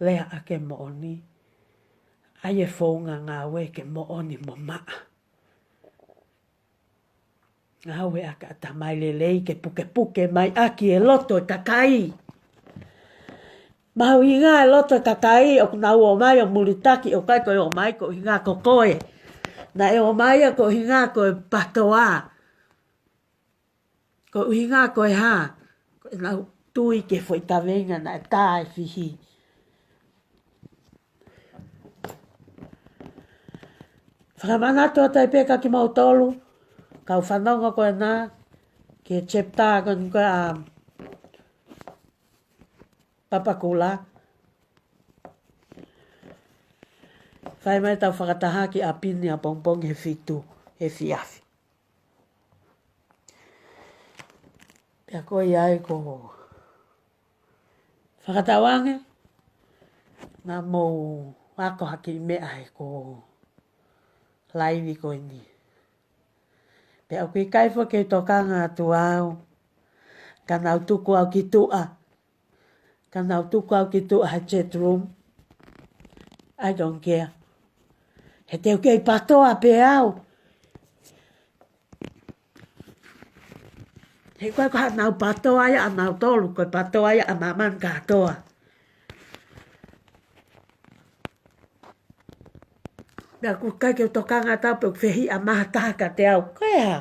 Speaker 1: Lea ake mooni. Ai e whaunga ngā we ke mooni mo maa. Ngā we aka atamai lelei ke puke mai aki e loto e kakai. Mahu i ngā e loto e kakai o nau o mai o muritaki o kai koe o mai ko i ngā ko koe. Na e o mai ko i ngā ko e patoa. Ko i ngā ko e ha. Ko e nau tui ke whaitavenga na e tae whihi. Whakamanato tai peka ki mau tolu. Kau whanonga koe nā. Ke chepta koe ni koe a papakula. Whai mai tau whakataha ki a pini a pongpong he whitu. He whiafi. Pea koe iai ko whakatawange. Nā mou wako haki mea he ko laivi koe ni. Pea koe kaifo ke tokanga atu au. Ka nau tuku au ki tua. Ka nau tuku au ki tua he chat room. I don't care. He teo kei patoa pe au. He koe ko hanau patoa ia anau tolu, koe patoa ia amaman katoa. Nā ku kai ke tokanga tau pe whehi a maha taha ka te au. Koe ha,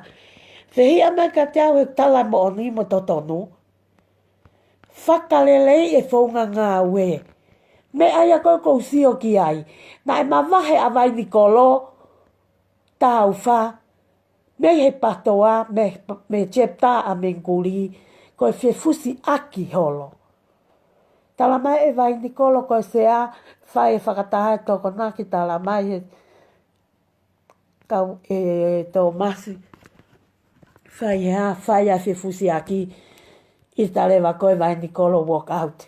Speaker 1: whehi a maha ka te au e tala mo o ni mo totonu. Whakalelei e whaunga ngā ue. Me aia koe kou sio ki ai. Nā e mawahe a vai ni kolo, tau wha, me he patoa, me chepta a menguri, koe whefusi aki holo. Tala mai e vai ni kolo koe sea, whai e whakataha e toko naki tala mai e kau e tō masi. Whai a whefusi aki, i ta lewa koe vai ni kolo walk out.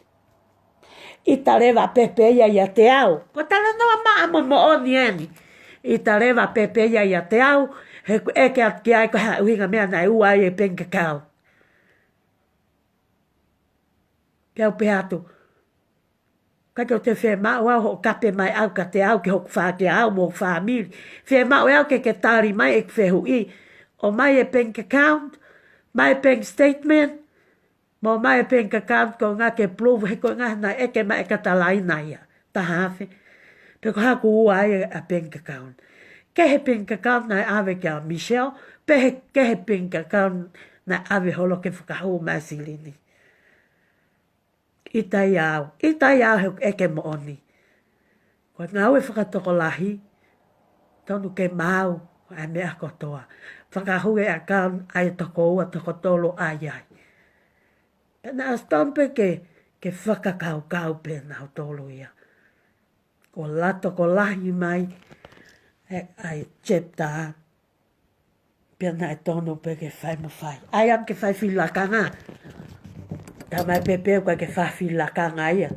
Speaker 1: I ta lewa pepeia ia te au. Ko tala noa maa mo oni eni. I ta lewa pepeia ia te au, he eke at ki ai ko ha uhinga mea nai ua e penka kau. Kiau pe atu. Kai o te whē mau au ho kape mai au ka te au ki hoku wha ke au mo whamiri. Whē mau au ke tāri mai e whehu i. O mai e bank account, mai e bank statement, mo mai e bank account ko ngā ke prove he ko ngā na eke mai e katalai nai a. Ta hawhi. Pe ko haku ua ai a bank account. Ke he bank account nai awe kia Michelle, ke he bank account nai awe holo ke whakahu mai silini. Itai au he eke mo oni. Ko ngau e whakatoko lahi, tonu ke mau, ai mea kotoa. Whakahu e account ai toko ua toko tolo ai ai. Pena astampe ke whakakau pe nau tolo ia. Ko lato ko lahi mai, ai chepta. Pena e tonu pe ke whai mo whai. Ai am ke whai whilakanga. Ta mai pepe ko ke whai whilakanga ia.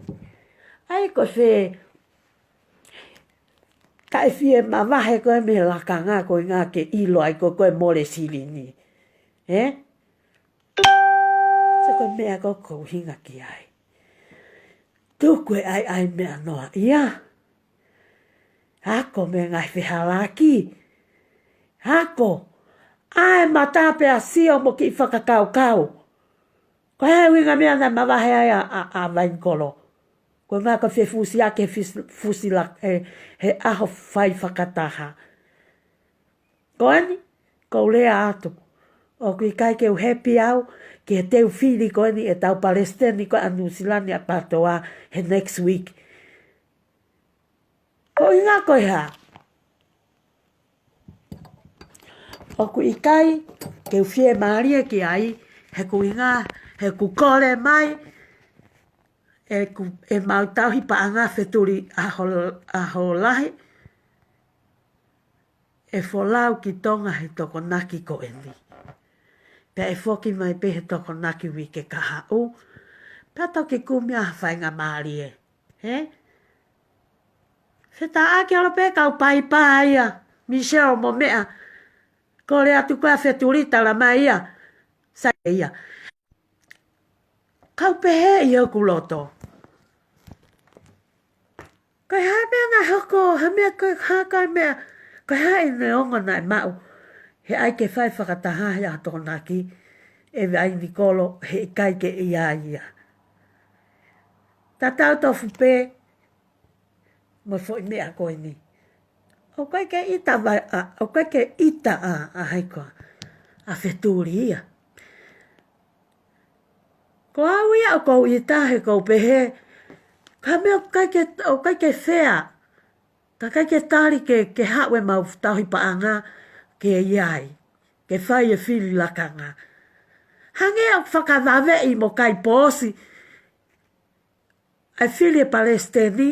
Speaker 1: Ai ko whe, ka e whie mawahe koe me lakanga koe ngā ke ilo ai koe mole silini. Sa koe mea koe hinga ki ai. Tuku ai mea noa ia. Hako me ngai whihalaki. Hako. Ai matape a sio mo ki whakakau. Ko hea winga mea na mawahe ai a vainkolo. Ko ngā ka whefusi ake fusi he aho whai whakataha. Ko ani, ko lea atu. O kui kai ke u happy au, ki he teu whiri ko ani e tau Palestini ko a New Zealand a patoa he next week. Ko inga koe ha. O kui kai, ke u whie maaria ki ai, he ku inga, he ku kore mai, e mautauhi pa anga wheturi aho lahi, e wholau ki tonga he toko naki ko eni. Pea e whoki mai pe he toko naki wike kaha u, pea toki kumia whainga maari e. Wheta ake alo pe kau pai ia, Michelle mo mea, ko le atu koe wheturi tala mai ia, sa ia. Kau pe he i hoku loto. Kai hae mea na hoko, ha mea kai hakai mea, kai hae ne onga nai mau. He ai ke whai whakataha he ato naki, e ai Nikolo he kai ke ia ia. Ta tau tofu pe, mo fwoi mea koe ni. O kai ke ita a haikoa, a wheturi ia. Ko au ia o kou i tahe kou pehe, ka mea o kai ke whea, ka kai ke tari ke hawe mau tahi paanga ke iai, ke whai e whiri lakanga. Hange au whakawawe i mo kai pōsi, ai whiri e Palestini,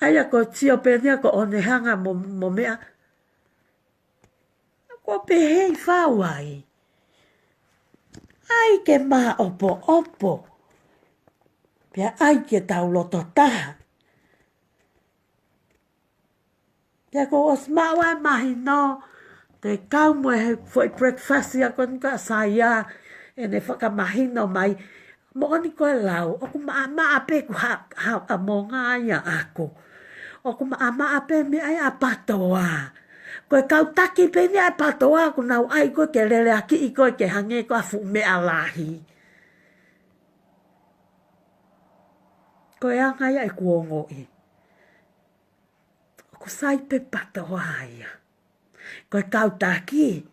Speaker 1: ai a ko tio penia ko onehanga mo mea, ko pehe i whawai. Ai ke maa opo. Pea ai ke tau loto taha. Pea ko os mawai mahi no, te kau mo he foi breakfast ia kon ka saia, e ne whakamahino mai, mo oni koe lau, oku maa pe ku ha mo ngā ia ako. Oku maa pe me ai a patoa. Koe kau taki pene ai patoa ku nau ai koe ke lele aki i koe ke hange koe fu me alahi. Koe anga ia e kuongo i. Ko sai pe patoa ia. Koe kau taki.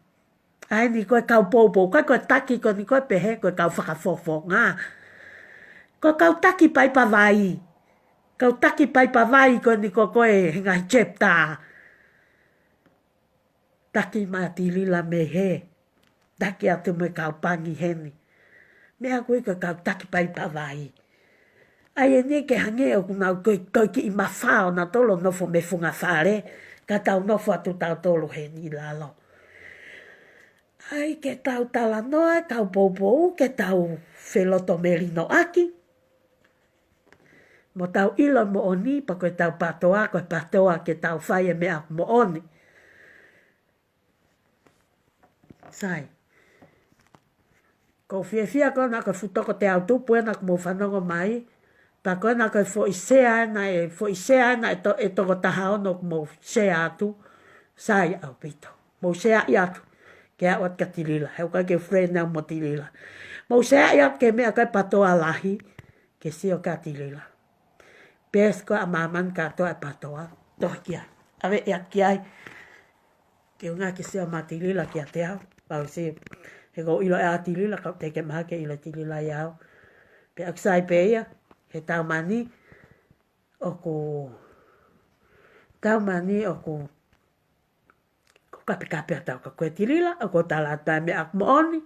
Speaker 1: Ai ni koe kau popo. Koe taki koe ni koe pehe koe kau whakafofo ngā. Koe kau taki pai pa vai. Kau taki pai pa vai koe ni koe ngai chepta. Taki mati lila me he. Taki atu me kau pangi heni. Mea koe kau taki pai pa vai. Ai e ne ke hange o kunau koe ki i mawhao na tolo nofo me funga whare. Ka tau nofo atu tau tolo he ni lalo. Ai ke tau tala noa, tau poupou, ke tau wheloto merino aki. Mo tau ilo mo oni, pa koe tau patoa ke tau whai e mea mo oni. Sai. Ko fia ko na ko futoko te au tupu e na ko mo whanongo mai. Pa koe na koe fo i sea na e toko taha ono mo sea atu. Sai au pito. Mo sea i atu. Ke awat ka tilila. Heu ka ke friend na mo tilila. Mo sea i atu ke mea koe patoa lahi. Ke sio ka tilila. Pes ko a maman ka toa patoa. Toa kia. Awe ea kiai. Ke unga ke sio ma tilila kia te au. Pau si. He ko ilo e a tilila. Kau teke maha ke ilo tilila i au. Pe aksai pe ia. He tau mani. Oku. Tau mani oku. Kape atau ka koe tirila, o ko tala atai me ak mooni,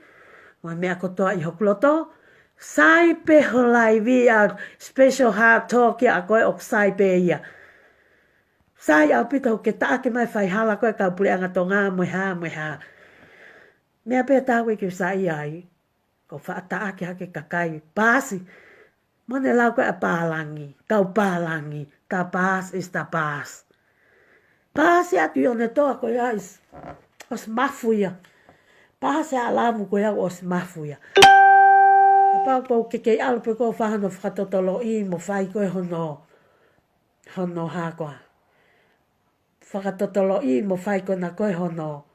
Speaker 1: wa me ako toa i hokloto, sai pe holai vi a special heart talk ia a koe ok sai pe ia. Sai au pita ke taake mai whai hala koe kau pule anga to ngā moe ha. Mea pe tau e ki sai ai, ko wha taake hake kakai, pasi, mone lau koe a pālangi, kau pālangi, ta pās is ta pās. Pāsi atu i one toa koe ais, os mafuia. Pāsi a lamu koe au os mafuia. Pau kekei alupe koe whahano whakatotolo i mo whai koe hono hakoa. Whakatotolo i mo whai koe na koe hono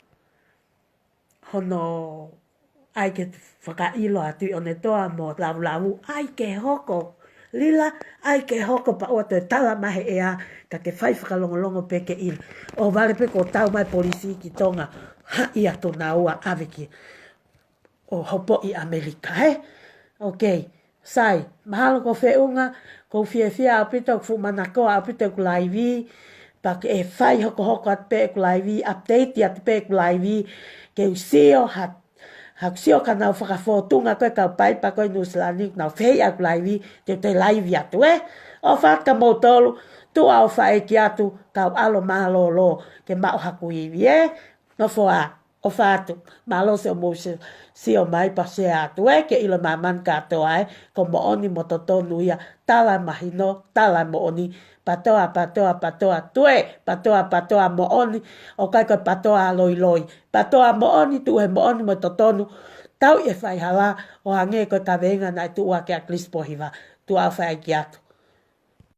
Speaker 1: ai ke whakailo atu i one toa mo lavu, ai ke hoko. Lila, ai ke hoko pa o te tala mahe ea, ka ke whai whakalongolongo pe ke ili. O vale pe ko tau mai polisi ki tonga, ha ia to na ua aweki. O hopo i Amerika, he? Ok, sai, mahalo ko whiunga, ko whia apita ku manako apita ku laivi, pa ke e whai hoko at pe ku laivi, update at pe ku laivi, ke usio hat hak sio ka nau whakafotunga koe kau pai pa koe nusilani nau whei aku laivi te laivi atu o whaka motolu tu au whae ki atu kau alo malo lo ke mau haku iwi no whoa o whatu malo se o mose sio mai pa se atu ke ilo maman katoa ko mo oni mototonu ia tala mahino tala mo oni patoa tue patoa mo oni o kai ko patoa loi patoa mo oni tu he mo oni mo totonu tau e whai hala o hange ko ka venga na tu a ke a klispo hiva tu a whai ki atu